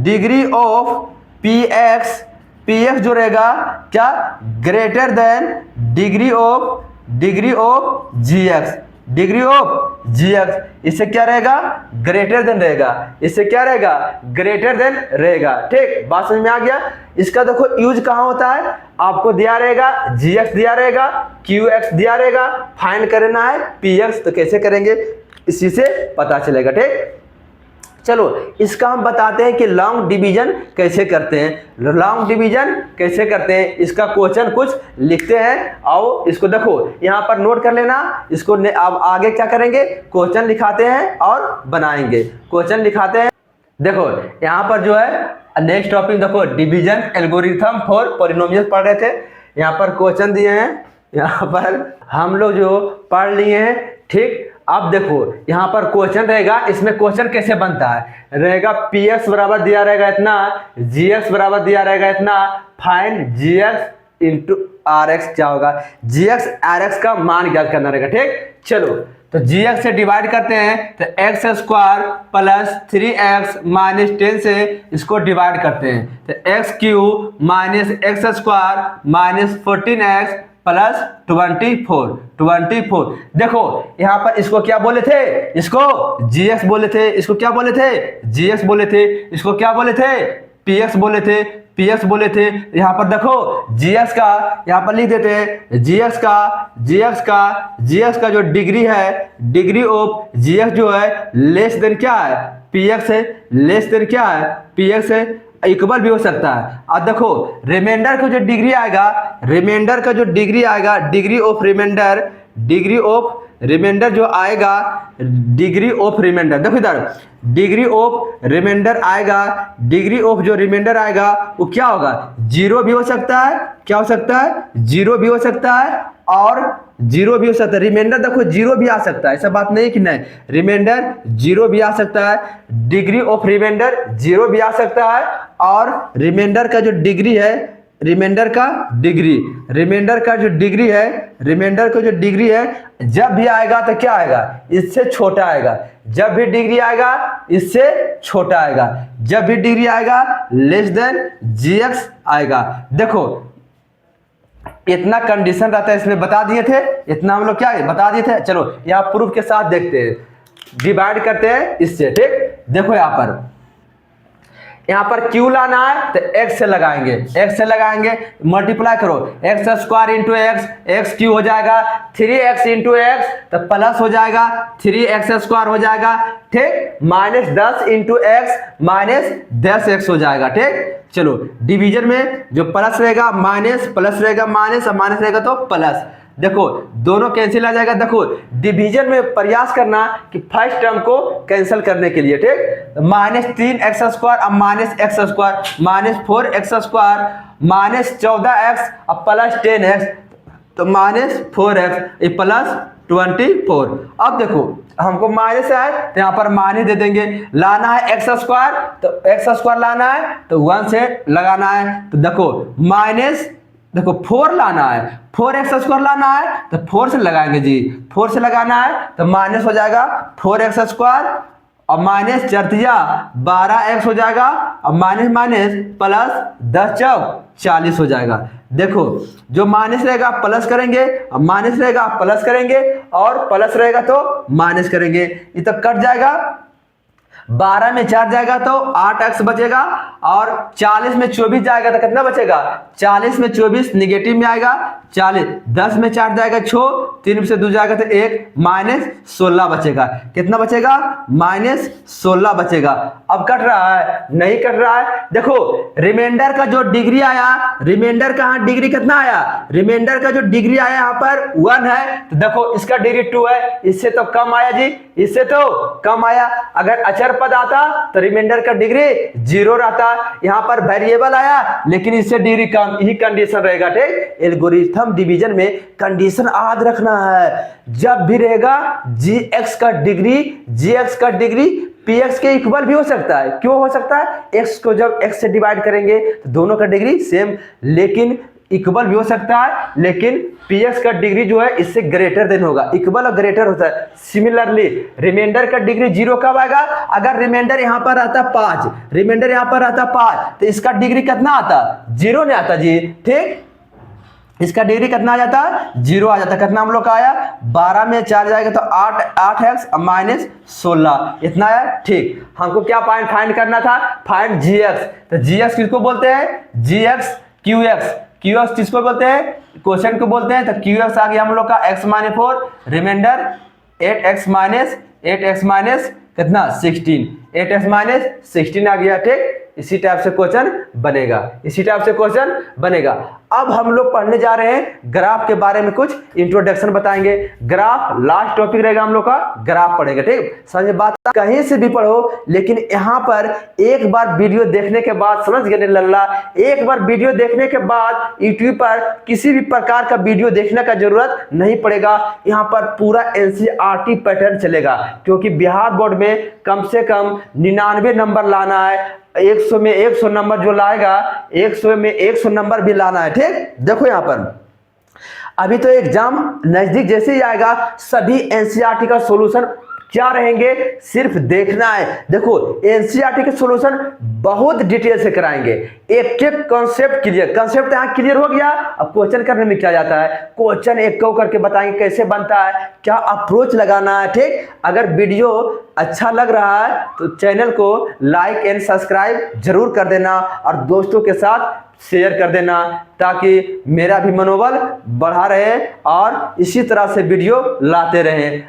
डिग्री ऑफ px जो रहेगा क्या? Greater than degree of gx, degree of gx। इससे क्या रहेगा? ग्रेटर देन रहेगा। इससे क्या रहेगा? ग्रेटर देन रहेगा। ठीक, बात समझ में आ गया? इसका देखो यूज कहां होता है, आपको दिया रहेगा gx दिया रहेगा, qx दिया रहेगा, फाइंड करना है px, तो कैसे करेंगे इसी से पता चलेगा। ठीक, चलो इसका हम बताते हैं कि लॉन्ग डिवीजन कैसे करते हैं। लॉन्ग डिवीजन कैसे करते हैं इसका क्वेश्चन कुछ लिखते हैं। आओ इसको देखो, यहाँ पर नोट कर लेना। इसको अब आगे क्या करेंगे? क्वेश्चन लिखाते हैं और बनाएंगे। क्वेश्चन लिखाते हैं। देखो यहाँ पर जो है नेक्स्ट टॉपिक देखो, डिवीजन एल्गोरिथम फॉर पॉलिनोमियल पढ़ रहे थे। यहाँ पर क्वेश्चन दिए हैं, यहाँ पर हम लोग जो पढ़ लिए हैं, ठीक। अब देखो यहाँ पर क्वेश्चन रहेगा, इसमें क्वेश्चन कैसे बनता है, रहेगा पी एक्स बराबर दिया रहेगा इतना, जी एक्स बराबर दिया रहेगा इतना, find G X into R X क्या होगा, जी एक्स आर एक्स का मान ज्ञात करना रहेगा, ठीक। चलो तो जी एक्स से डिवाइड करते हैं तो x square plus 3x minus 10 से इसको डिवाइड करते हैं तो x cube minus x square minus 14x plus 24। देखो यहाँ पर इसको क्या बोले थे, इसको gx बोले थे, इसको क्या बोले थे, gx बोले थे, इसको क्या बोले थे, px बोले थे, px बोले थे। यहाँ पर देखो gx का यहाँ पर लिख देते हैं, gx का जो डिग्री है, डिग्री ऑफ gx जो है लेस देन क्या है, px है, लेस देन क्या है, px है, इक्वल भी हो सकता है। अब देखो रिमाइंडर का जो डिग्री आएगा, डिग्री ऑफ रिमाइंडर जो आएगा, डिग्री ऑफ रिमाइंडर, देखो इधर डिग्री ऑफ रिमाइंडर आएगा, डिग्री ऑफ जो रिमाइंडर आएगा वो क्या होगा, जीरो भी हो सकता है, क्या हो सकता है, जीरो भी हो सकता है और जीरो भी हो सकता है। रिमाइंडर देखो जीरो भी आ सकता है, ऐसा बात नहीं कि नहीं, रिमाइंडर जीरो भी आ सकता है, डिग्री ऑफ रिमाइंडर जीरो भी आ सकता है और रिमाइंडर का जो डिग्री है, रिमाइंडर का जो डिग्री है जब भी आएगा तो क्या आएगा, इससे छोटा आएगा। जब भी डिग्री आएगा इससे छोटा आएगा, जब भी डिग्री आएगा लेस देन gx आएगा। देखो इतना कंडीशन रहता है, इसमें बता दिए थे, इतना हम लोग क्या बता दिए थे। चलो यहाँ प्रूफ के साथ देखते हैं, डिवाइड करते हैं इससे, ठीक। देखो यहाँ पर q लाना है तो x से लगाएंगे, मल्टीप्लाई करो, x square into x Q हो जाएगा, 3x इंटू एक्स तो प्लस हो जाएगा 3x स्क्वायर हो जाएगा, ठीक, minus 10 into x minus 10x हो जाएगा, ठीक। चलो डिवीजन में जो प्लस रहेगा माइनस, प्लस रहेगा माइनस और माइनस रहेगा तो प्लस। देखो दोनों कैंसिल आ जाएगा। देखो डिवीजन में प्रयास करना कि फर्स्ट टर्म को कैंसिल करने के लिए, ठीक। माइनस 3x स्क्वायर और minus x square, minus 4x square minus 14x और प्लस 10x तो माइनस 4x प्लस 24। अब देखो हमको माइनस है तो यहाँ पर माइनस दे देंगे, लाना है एक्स स्क्वायर तो एक्स स्क्वायर लाना है तो 1 से लगाना है, तो देखो माइनस, देखो 4 लाना है, 4x स्क्वायर लाना है तो 4 से लगाएंगे जी, 4 से लगाना है तो माइनस हो जाएगा 4x स्क्वायर और माइनस 12x हो जाएगा और माइनस माइनस प्लस 10 चौक 40 हो जाएगा। देखो जो माइनस रहेगा प्लस करेंगे और माइनस रहेगा प्लस करेंगे और प्लस रहेगा तो माइनस करेंगे, ये तो कट जाएगा, 12 में 4 जाएगा तो 8x बचेगा और 40 में 24 जाएगा तो कितना बचेगा, 40 में 24 निगेटिव में आएगा, 40 10 में 4 जाएगा 6, 3 में से 2 जाएगा तो 1, माइनस 16 बचेगा। कितना बचेगा, माइनस 16 बचेगा। अब कट रहा है, नहीं कट रहा है। देखो रिमाइंडर का जो डिग्री आया, रिमाइंडर का डिग्री कितना आया, रिमाइंडर का जो डिग्री आया यहाँ पर 1 है तो देखो इसका डिग्री 2 है, इससे तो कम आया जी, इससे तो कम आया। अगर अचर पद आता तो रिमाइंडर का डिग्री 0 रहता, यहाँ पर वेरिएबल आया लेकिन इससे डिग्री कम, यही कंडीशन रहेगा, ठीक। एल्गोरिथम डिवीजन में कंडीशन याद रखना है, जब भी रहेगा gx का डिग्री px के इक्वल भी हो सकता है। क्यों हो सकता है, x को जब x से डिवाइड करेंगे तो दोनों का डिग्री सेम लेकिन इक्वल भी हो सकता है, लेकिन px का डिग्री जो है इससे ग्रेटर देन होगा, इक्वल और ग्रेटर होता है। सिमिलरली रिमाइंडर का डिग्री 0 कब आएगा, अगर रिमाइंडर यहाँ पर आता 5, रिमाइंडर यहाँ पर आता 5 तो इसका डिग्री कितना आता, 0 नहीं आता जी, ठीक। इसका डिग्री कितना आ जाता, 0 आ जाता। कितना हम लोग का आया, 12 में 4 जाएगा तो 8x माइनस 16, इतना है, ठीक। हमको क्या फाइंड करना था, फाइंड gx, तो gx किसको बोलते हैं, gx qx किसको बोलते हैं, क्वेश्चन को बोलते हैं, तो qx आ गया हम लोग का x minus 4, reminder 8x minus कितना 16, 8x-16 आ गया। ठीक, इसी टाइप से क्वेश्चन बनेगा, इसी टाइप से क्वेश्चन बनेगा। अब हम लोग पढ़ने जा रहे हैं ग्राफ के बारे में, कुछ इंट्रोडक्शन बताएंगे। ग्राफ लास्ट टॉपिक रहेगा हम लोग का, ग्राफ पढ़ेंगे। ठीक, समझ बात, कहीं से भी पढ़ो, लेकिन यहाँ पर एक बार वीडियो देखने के बाद, समझ गए लल्ला, एक बार वीडियो देखने के बाद यूट्यूब पर किसी भी प्रकार का वीडियो देखने का जरूरत नहीं पड़ेगा। यहाँ पर पूरा एनसीईआरटी पैटर्न चलेगा, क्योंकि बिहार बोर्ड में कम से कम 99 नंबर लाना है। 100 में 100 नंबर जो लाएगा, 100 में 100 नंबर भी लाना है। ठीक, देखो यहाँ पर अभी तो एग्जाम नजदीक जैसे ही आएगा, सभी एनसीईआरटी का सॉल्यूशन क्या रहेंगे, सिर्फ देखना है। देखो एनसीईआरटी के सॉल्यूशन बहुत डिटेल से कराएंगे, एक एक कॉन्सेप्ट क्लियर, कॉन्सेप्ट यहाँ क्लियर हो गया। अब क्वेश्चन करने में क्या जाता है, क्वेश्चन एक को करके बताएंगे कैसे बनता है, क्या अप्रोच लगाना है। ठीक, अगर वीडियो अच्छा लग रहा है तो चैनल को लाइक एंड सब्सक्राइब जरूर कर देना और दोस्तों के साथ शेयर कर देना, ताकि मेरा भी मनोबल बढ़ा रहे और इसी तरह से वीडियो लाते रहें।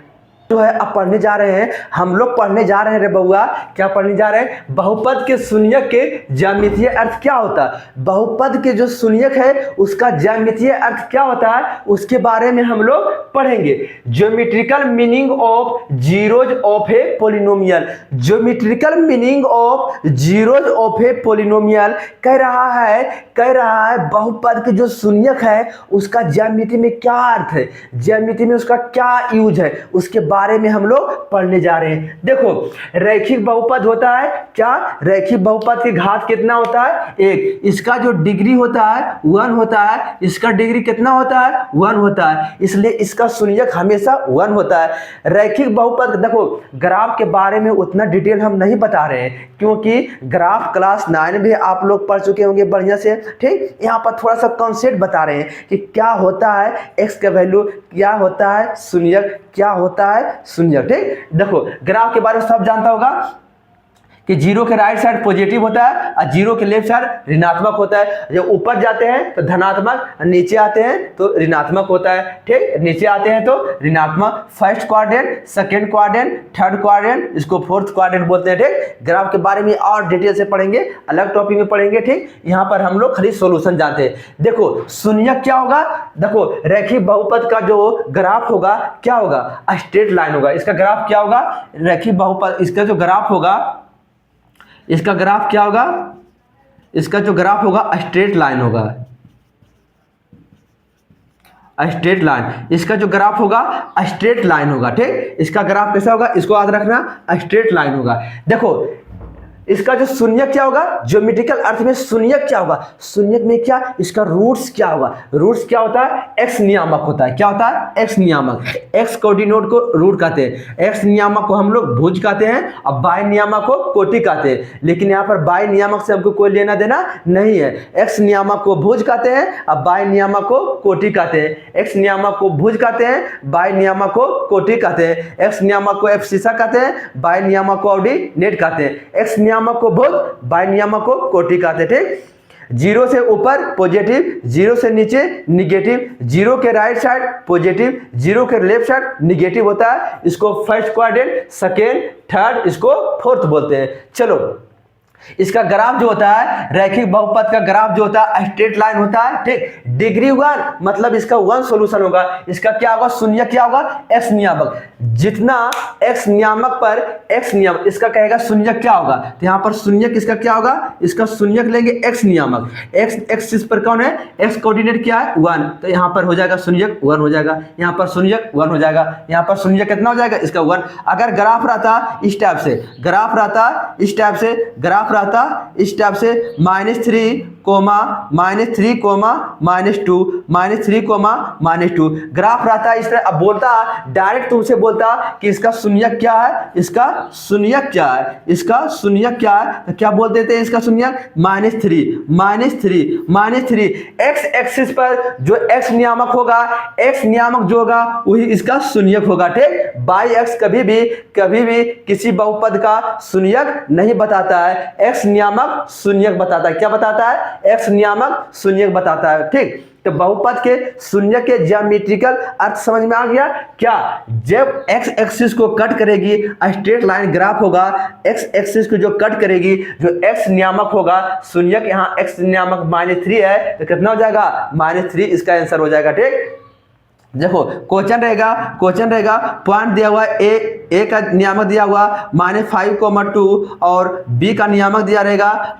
जो है अब पढ़ने जा रहे हैं, हम लोग पढ़ने जा रहे हैं रे बउआ, क्या पढ़ने जा रहे हैं, बहुपद के शून्यक के ज्यामितीय अर्थ क्या होता है। बहुपद के जो शून्यक है उसका ज्यामितीय अर्थ क्या होता है, उसके बारे में हम लोग पढ़ेंगे। Geometrical meaning of zeros of a polynomial, geometrical meaning of zeros of a polynomial कह रहा है बहुपद के जो शून्यक है उसका ज्यामिति में क्या अर्थ है, ज्यामिति में उसका क्या यूज है, उसके बारे में हम लोग पढ़ने जा रहे हैं। देखो रैखिक बहुपद होता है क्या, रैखिक बहुपद की घात कितना होता है, 1। इसका जो डिग्री होता है 1 होता है, इसका डिग्री कितना होता है, 1 होता है, इसलिए इसका शून्यक हमेशा 1 होता है। रैखिक बहुपद, देखो ग्राफ के बारे में उतना डिटेल हम नहीं बता रहे हैं, क्योंकि ग्राफ क्लास 9 में आप लोग पढ़ चुके होंगे बढ़िया से। ठीक, यहाँ पर थोड़ा सा कॉन्सेप्ट बता रहे हैं कि क्या होता है एक्स का वैल्यू, क्या होता है शून्यक, क्या होता है शून्यक। ठीक, देखो ग्राफ के बारे में सब जानता होगा कि जीरो के राइट साइड पॉजिटिव होता है और जीरो के लेफ्ट साइड ऋणात्मक होता है। जब ऊपर जाते हैं तो धनात्मक, नीचे आते हैं तो ऋणात्मक होता है। ठीक, नीचे आते हैं तो ऋणात्मक, first quadrant, second quadrant, third quadrant, इसको फोर्थ क्वाड्रेंट बोलते हैं। ठीक, ग्राफ के बारे में और डिटेल से पढ़ेंगे, अलग टॉपिक में पढ़ेंगे। ठीक, यहाँ पर हम लोग खाली सॉल्यूशन जानते हैं। देखो शून्यक क्या होगा, देखो रैखिक बहुपद का जो ग्राफ होगा क्या होगा, स्ट्रेट लाइन होगा। इसका ग्राफ क्या होगा, रैखिक बहुपद, इसका जो ग्राफ होगा, इसका ग्राफ क्या होगा, इसका जो ग्राफ होगा स्ट्रेट लाइन होगा, स्ट्रेट लाइन, इसका जो ग्राफ होगा स्ट्रेट लाइन होगा। ठीक, इसका ग्राफ कैसा होगा, इसको याद रखना, स्ट्रेट लाइन होगा। देखो इसका जो शून्यक क्या होगा, ज्योमेट्रिकल अर्थ में शून्यक क्या होगा, शून्यक में क्या, इसका रूट्स क्या होगा, रूट्स क्या होता है, एक्स नियामक होता है। क्या होता है, एक्स नियामक, एक्स कोऑर्डिनेट को रूट कहते हैं, एक्स नियामक को हम लोग भुज कहते हैं और बाय नियामक को कोटि कहते हैं। लेकिन यहाँ पर बाय नियामक से हमको कोई लेना देना नहीं है। एक्स नियामक को भुज कहते हैं और बाय नियामक को कोटि कहते हैं। एक्स नियामक को भुज कहते हैं, बाय नियामक को कोटि कहते हैं। एक्स नियामक को एब्सिसा कहते हैं, बाय नियामक को ऑर्डिनेट कहते हैं। एक्स नियामक को भुज, बाय नियामक को कोटि कहते हैं। ठीक, जीरो से ऊपर पॉजिटिव, जीरो से नीचे निगेटिव, जीरो के राइट साइड पॉजिटिव, जीरो के लेफ्ट साइड निगेटिव होता है। इसको फर्स्ट क्वाड्रेंट, सेकेंड, थर्ड, इसको फोर्थ बोलते हैं। चलो इसका ग्राफ जो होता है, रैखिक बहुपद का ग्राफ जो होता है स्ट्रेट लाइन होता है। ठीक, डिग्री 1 मतलब इसका 1 सॉल्यूशन होगा। इसका क्या होगा, शून्य क्या होगा, एक्स नियामक, जितना एक्स नियामक पर एक्स नियामक, इसका कहेगा शून्य क्या होगा, तो यहाँ पर शून्य किसका क्या होगा, इसका शून्य लेंगे एक्स नियामक। एक्स एक्सिस पर कौन है, एक्स कोऑर्डिनेट क्या है 1, तो यहाँ पर हो जाएगा शून्य 1 हो जाएगा, यहाँ पर शून्य 1 हो जाएगा, यहाँ पर शून्य कितना हो जाएगा, इसका 1। अगर ग्राफ रहता इस टाइप से, ग्राफ रहता इस टाइप से, ग्राफ रहता इस टाइप से -3, -3, -2, -3, -2 ग्राफ रहता है इस तरह। अब बोलता डायरेक्ट तुमसे बोलता कि इसका शून्य क्या है, इसका शून्य क्या है, इसका शून्य क्या है, तो क्या बोल देते हैं इसका शून्य -3 एक्स एक्सिस पर जो एक्स नियामक होगा, एक्स नियामक जो होगा वही इसका शून्यक होगा। ठीक, बाई एक्स कभी भी किसी बहुपद का शून्यक नहीं बताता है, एक्स नियामक शून्यक बताता है। क्या बताता है, एक्स नियामक शून्यक बताता है। ठीक, तो बहुपद के शून्य के ज्यामिट्रिकल अर्थ समझ में आ गया क्या? जब एक्स एक्सिस को कट करेगी स्ट्रेट लाइन ग्राफ होगा, एक्स एक्सिस को जो कट करेगी, जो एक्स नियामक होगा शून्य के, यहाँ एक्स नियामक -3 है तो कितना हो जाएगा -3, इसका आंसर हो जाएगा। ठीक, देखो क्वेश्चन रहेगा पॉइंट दिया हुआ ए का नियामक दिया हुआ -5,2 और बी का नियामक दिया रहेगा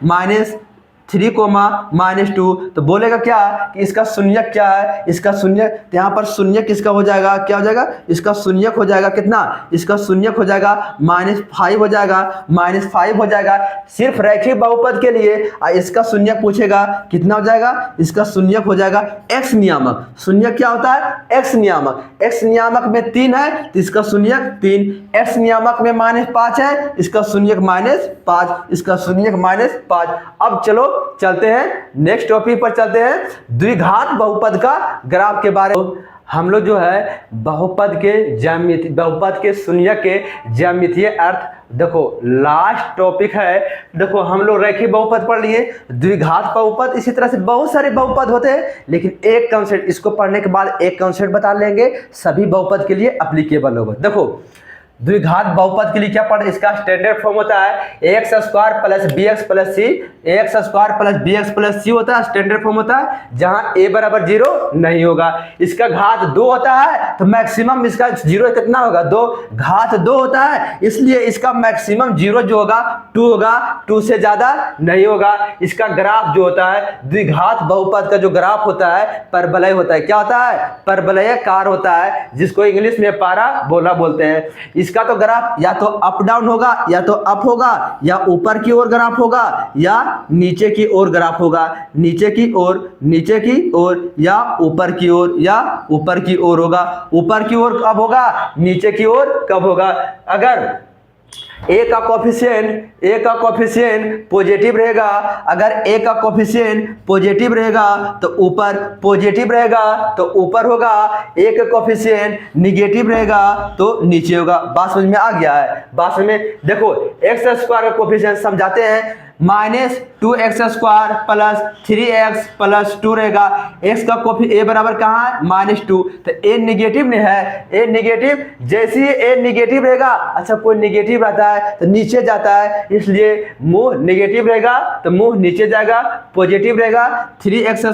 -3,-2, तो बोलेगा क्या कि इसका शून्यक क्या है? इसका शून्यक, तो यहाँ पर शून्यक किसका हो जाएगा? क्या हो जाएगा? इसका शून्यक हो जाएगा कितना? इसका शून्यक हो जाएगा -5 हो जाएगा, -5 हो जाएगा। सिर्फ रैखिक बहुपद के लिए इसका शून्यक पूछेगा कितना हो जाएगा? इसका शून्यक हो जाएगा एक्स नियामक। शून्यक क्या होता है? एक्स नियामक। एक्स नियामक में 3 है तो इसका शून्यक 3, एक्स नियामक में -5 है, इसका शून्यक -5, इसका शून्यक -5। अब चलो चलते हैं नेक्स्ट टॉपिक पर, चलते हैं द्विघात बहुपद का ग्राफ के बारे में। हम लोग जो है बहुपद के शून्यक के ज्यामितीय अर्थ, देखो लास्ट टॉपिक है। देखो हम लोग रैखिक बहुपद पढ़ लिए, द्विघात बहुपद, इसी तरह से बहुत सारे बहुपद होते हैं, लेकिन एक कंसेप्ट, इसको पढ़ने के बाद एक कंसेप्ट बता लेंगे, सभी बहुपद के लिए एप्लीकेबल होगा। देखो द्विघात बहुपद के लिए क्या पढ़े, इसका स्टैंडर्ड फॉर्म होता है ax² + bx + c, ax² + bx + c होता है स्टैंडर्ड फॉर्म होता है, जहां a = 0 नहीं होगा। इसका घात 2 होता है तो मैक्सिमम इसका 0 कितना होगा? 2, घात 2 होता है इसलिए इसका मैक्सिमम 0 जो होगा 2 होगा, 2 से ज्यादा नहीं होगा। इसका ग्राफ जो होता है, द्विघात बहुपद का जो ग्राफ होता है परवलय होता है। क्या होता है? परवलयाकार होता है, जिसको इंग्लिश में पाराबोला बोलते हैं। इसका तो ग्राफ या तो अप डाउन होगा, या तो अप होगा, या ऊपर की ओर ग्राफ होगा, या नीचे की ओर ग्राफ होगा, नीचे की ओर या ऊपर की ओर, या ऊपर की ओर होगा। ऊपर की ओर कब होगा? नीचे की ओर कब होगा? अगर ए का कोफिशिएंट पॉजिटिव रहेगा, अगर ए का कोफिशिएंट पॉजिटिव रहेगा तो ऊपर पॉजिटिव रहेगा तो ऊपर होगा, ए का कोफिशिएंट निगेटिव रहेगा तो नीचे होगा। बात समझ में आ गया है? बात समझ में, देखो x² का कोफिशिएंट समझाते हैं, -2x² + 3x + 2 रहेगा। x का कोफिशिएंट a बराबर कहाँ है? -2, तो a निगेटिव में है, a निगेटिव, जैसे ही a निगेटिव रहेगा, अच्छा कोई निगेटिव रहता है तो नीचे जाता है, इसलिए मुंह निगेटिव रहेगा तो मुंह नीचे जाएगा, पॉजिटिव रहेगा 3x²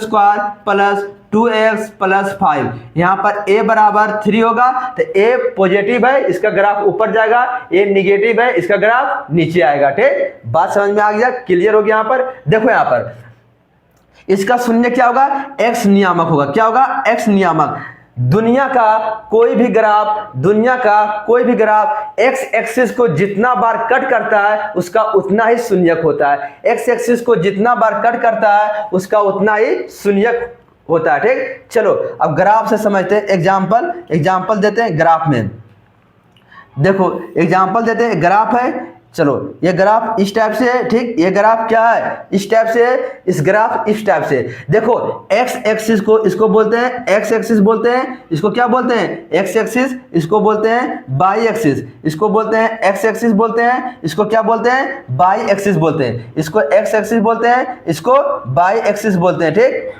+ 2x + 5, यहाँ पर a बराबर 3 होगा तो a पॉजिटिव है, इसका ग्राफ ऊपर जाएगा, a निगेटिव है, इसका ग्राफ नीचे आएगा। ठीक, बात समझ में आ गया? क्लियर हो गया? यहाँ पर देखो, यहाँ पर इसका शून्य क्या होगा? x नियामक होगा। क्या होगा? x नियामक। दुनिया का कोई भी ग्राफ x एक्सिस को जितना बार कट करता है उसका उतना ही शून्यक होता है। x एक्सिस को जितना बार कट करता है उसका उतना ही शून्यक होता है। ठीक, चलो अब ग्राफ से समझते हैं। एग्जाम्पल देते हैं ग्राफ में। देखो एग्जाम्पल देते हैं, ग्राफ है, चलो ये ग्राफ इस टाइप से है। ठीक, ये ग्राफ क्या है? इस टाइप से है, इस ग्राफ इस टाइप से। देखो x एक्सिस को इसको बोलते हैं x एक्सिस बोलते हैं, इसको क्या बोलते हैं? x एक्सिस, इसको बोलते हैं y एक्सिस, इसको बोलते हैं x एक्सिस बोलते हैं, इसको क्या बोलते हैं? y एक्सिस बोलते हैं, इसको x एक्सिस बोलते हैं, इसको y एक्सिस बोलते हैं। ठीक,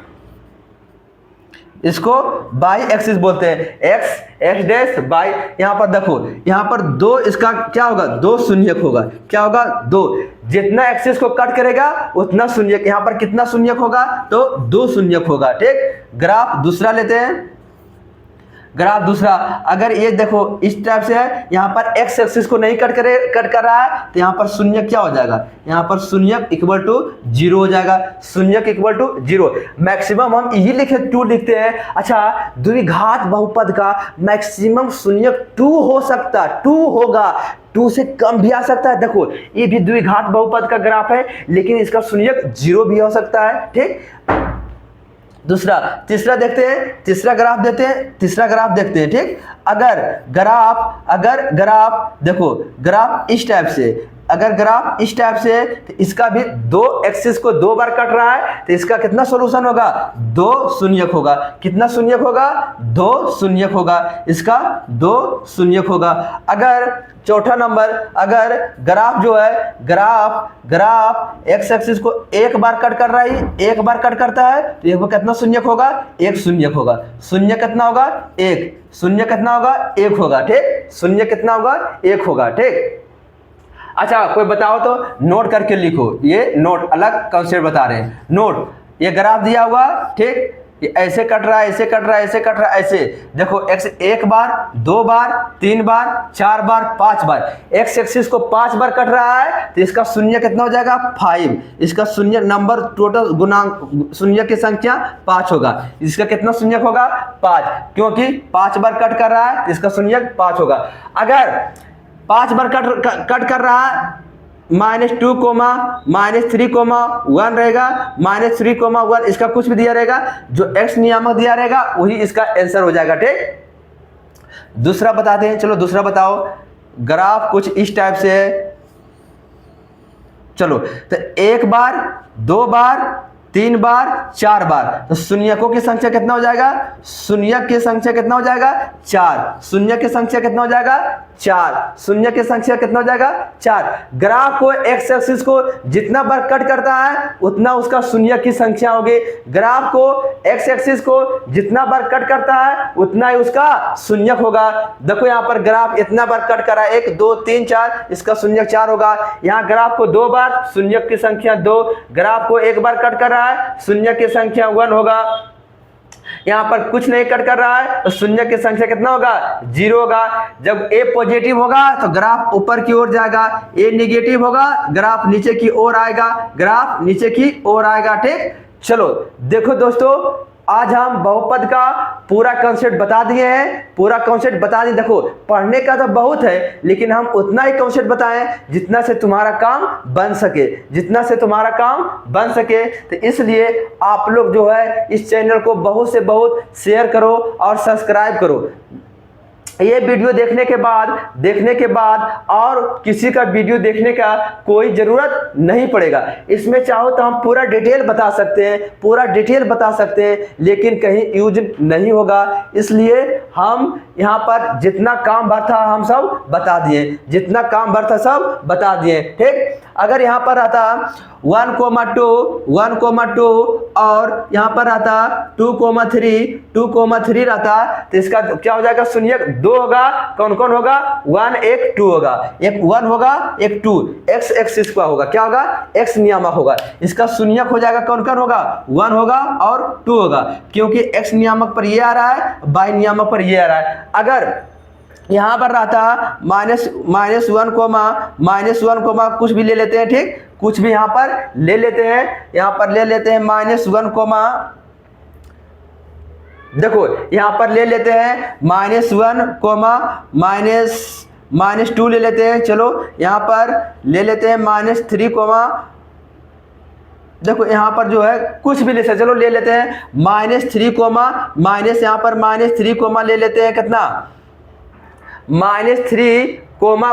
इसको बाई एक्सिस बोलते हैं, x डैश बाई। यहाँ पर देखो, यहाँ पर 2, इसका क्या होगा? 2 शून्यक होगा। क्या होगा? 2, जितना एक्सिस को कट करेगा उतना शून्यक। यहाँ पर कितना शून्यक होगा? तो 2 शून्यक होगा। ठीक, ग्राफ दूसरा लेते हैं। ग्राफ दूसरा, अगर ये देखो इस टाइप से है, यहाँ पर x एक्सिस को नहीं कट कर रहा है तो यहाँ पर शून्यक क्या हो जाएगा? यहाँ पर शून्यक = 0 हो जाएगा। शून्यक = 0। मैक्सिमम हम यही लिखते हैं। अच्छा, द्विघात बहुपद का मैक्सिमम शून्यक 2 हो सकता है, 2 होगा, 2 से कम भी आ सकता है। देखो ये भी द्विघात बहुपद का ग्राफ है, लेकिन इसका शून्यक 0 भी हो सकता है। ठीक, तीसरा देखते हैं, तीसरा ग्राफ देखते हैं। ठीक, अगर ग्राफ देखो, ग्राफ इस टाइप से, अगर ग्राफ इस टाइप से तो इसका भी दो एक्सिस को दो बार कट रहा है तो इसका कितना सॉल्यूशन होगा, दो शून्यक होगा। कितना शून्यक होगा, दो शून्यक होगा। इसका दो शून्यक होगा। अगर चौथा नंबर, अगर ग्राफ जो है ग्राफ एक्स एक्सिस को एक बार कट कर रहा है, एक बार कट करता है तो एक बार कितना शून्यक होगा, एक शून्यक होगा। शून्य कितना होगा, एक। शून्य कितना होगा, एक होगा। ठीक, शून्य कितना होगा, एक होगा। ठीक, अच्छा कोई बताओ तो नोट करके लिखो। ये नोट अलग कॉन्सेप्ट बता रहे हैं। नोट, ये ग्राफ दिया हुआ, ठीक, ये ऐसे कट रहा है, ऐसे कट रहा है, ऐसे कट रहा है, ऐसे देखो। एक्स एक बार, दो बार, तीन बार, चार बार, पांच बार। एक्स एक्सिस को पांच बार कट रहा है तो इसका शून्य कितना हो जाएगा, 5। इसका शून्य नंबर टोटल गुणांक शून्य की संख्या 5 होगा। इसका कितना शून्य होगा, 5, क्योंकि 5 बार कट कर रहा है तो इसका शून्य 5 होगा। अगर 5 बार कट कर रहा है, -2, -3, 1 रहेगा। -3, 1 इसका कुछ भी दिया रहेगा, जो एक्स नियामक दिया रहेगा वही इसका आंसर हो जाएगा। ठीक, दूसरा बताते हैं। चलो दूसरा बताओ। ग्राफ कुछ इस टाइप से है। चलो तो एक बार, दो बार, तीन बार, चार बार, तो शून्यकों की संख्या कितना हो जाएगा, शून्यक की संख्या कितना हो जाएगा, 4। शून्य की संख्या कितना हो जाएगा, 4। शून्य की संख्या कितना हो जाएगा, 4। ग्राफ को एक्स एक्सिस को जितना बार कट करता है उतना उसका शून्य की संख्या होगी। ग्राफ को एक्स एक्सिस को जितना बार कट करता है उतना ही उसका शून्यक होगा। देखो यहाँ पर ग्राफ इतना बार कट करा, 1 2 3 4, इसका शून्यक 4 होगा। यहाँ ग्राफ को 2 बार, शून्यक की संख्या 2। ग्राफ को 1 बार कट कर रहा है, शून्य की संख्या 1 होगा। यहाँ पर कुछ नहीं कट कर रहा है तो शून्य की संख्या कितना होगा, 0 होगा। जब ए पॉजिटिव होगा तो ग्राफ ऊपर की ओर जाएगा, ए नेगेटिव होगा ग्राफ नीचे की ओर आएगा, ग्राफ नीचे की ओर आएगा। ठीक, चलो देखो दोस्तों, आज हम बहुपद का पूरा कॉन्सेप्ट बता दिए हैं, पूरा कॉन्सेप्ट बता दिए। देखो पढ़ने का तो बहुत है, लेकिन हम उतना ही कॉन्सेप्ट बताएं जितना से तुम्हारा काम बन सके, जितना से तुम्हारा काम बन सके। तो इसलिए आप लोग जो है इस चैनल को बहुत से बहुत शेयर करो और सब्सक्राइब करो। ये वीडियो देखने के बाद और किसी का वीडियो देखने का कोई ज़रूरत नहीं पड़ेगा। इसमें चाहो तो हम पूरा डिटेल बता सकते हैं, पूरा डिटेल बता सकते हैं, लेकिन कहीं यूज नहीं होगा। इसलिए हम यहाँ पर जितना काम भर था हम सब बता दिए, जितना काम भर था सब बता दिए। ठीक, अगर यहाँ पर आता 1,2 और यहाँ पर आता 2,3 रहता तो इसका क्या हो जाएगा, शून्य 2 होगा। कौन कौन होगा, 1 1 2 होगा, एक 1 होगा एक 2। एक्स एक्सिस का होगा, क्या होगा, एक्स नियामक होगा। इसका शून्यक हो जाएगा, कौन कौन होगा, 1 होगा और 2 होगा, क्योंकि एक्स नियामक पर ये आ रहा है, वाई नियामक पर ये आ रहा है। अगर यहाँ पर रहता -1, कुछ भी ले लेते हैं। ठीक, कुछ भी यहाँ पर ले लेते हैं, यहाँ पर ले लेते हैं -1, देखो यहाँ पर ले लेते हैं -1, -2 ले लेते हैं। चलो यहाँ पर ले लेते हैं -3, देखो यहाँ पर जो है कुछ भी ले सकते, चलो ले लेते हैं -3, यहाँ पर -3, ले लेते हैं कितना, -3,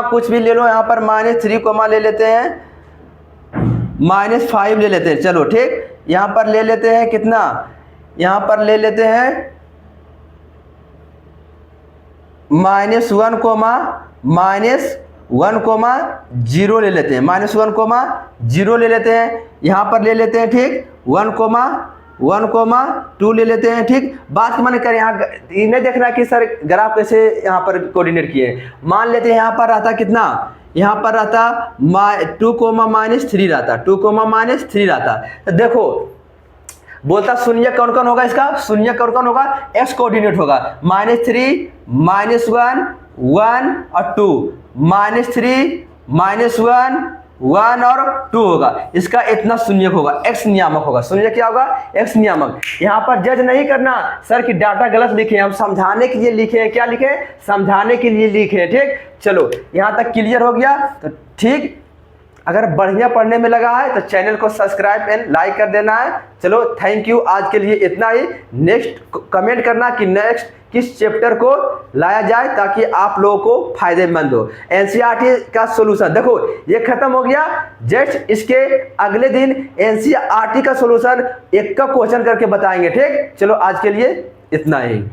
कुछ भी ले लो। यहाँ पर -3, ले लेते हैं, -5 ले लेते हैं। चलो ठीक, यहाँ पर ले लेते हैं कितना, यहाँ पर ले लेते हैं -1, -1, ले लेते हैं, -1, ले लेते हैं। यहाँ पर ले लेते हैं, ठीक, 1, 2 ले लेते हैं। ठीक, बात को मैंने कर, यहाँ नहीं देखना कि सर ग्राफ कैसे यहाँ पर कोऑर्डिनेट किए। मान लेते हैं यहाँ पर आता कितना, यहाँ पर रहता 2, -3 रहता, 2, -3 रहता। तो देखो बोलता शून्य कौन कौन होगा, इसका शून्य कौन कौन होगा, एक्स कोऑर्डिनेट होगा। -3, -1, 1 और 2, -3, -1, 1 और 2 होगा। इसका इतना शून्य होगा, एक्स नियामक होगा। शून्य क्या होगा, एक्स नियामक। यहाँ पर जज नहीं करना सर कि डाटा गलत लिखे, हम समझाने के लिए लिखे हैं। क्या लिखे, समझाने के लिए लिखे। ठीक, चलो यहाँ तक क्लियर हो गया। तो ठीक, अगर बढ़िया पढ़ने में लगा है तो चैनल को सब्सक्राइब एंड लाइक कर देना है। चलो थैंक यू, आज के लिए इतना ही। नेक्स्ट कमेंट करना कि नेक्स्ट किस चैप्टर को लाया जाए ताकि आप लोगों को फायदेमंद हो। एनसीईआरटी का सॉल्यूशन देखो ये खत्म हो गया, जस्ट इसके अगले दिन एनसीईआरटी का सॉल्यूशन एक का क्वेश्चन करके बताएंगे। ठीक, चलो आज के लिए इतना ही।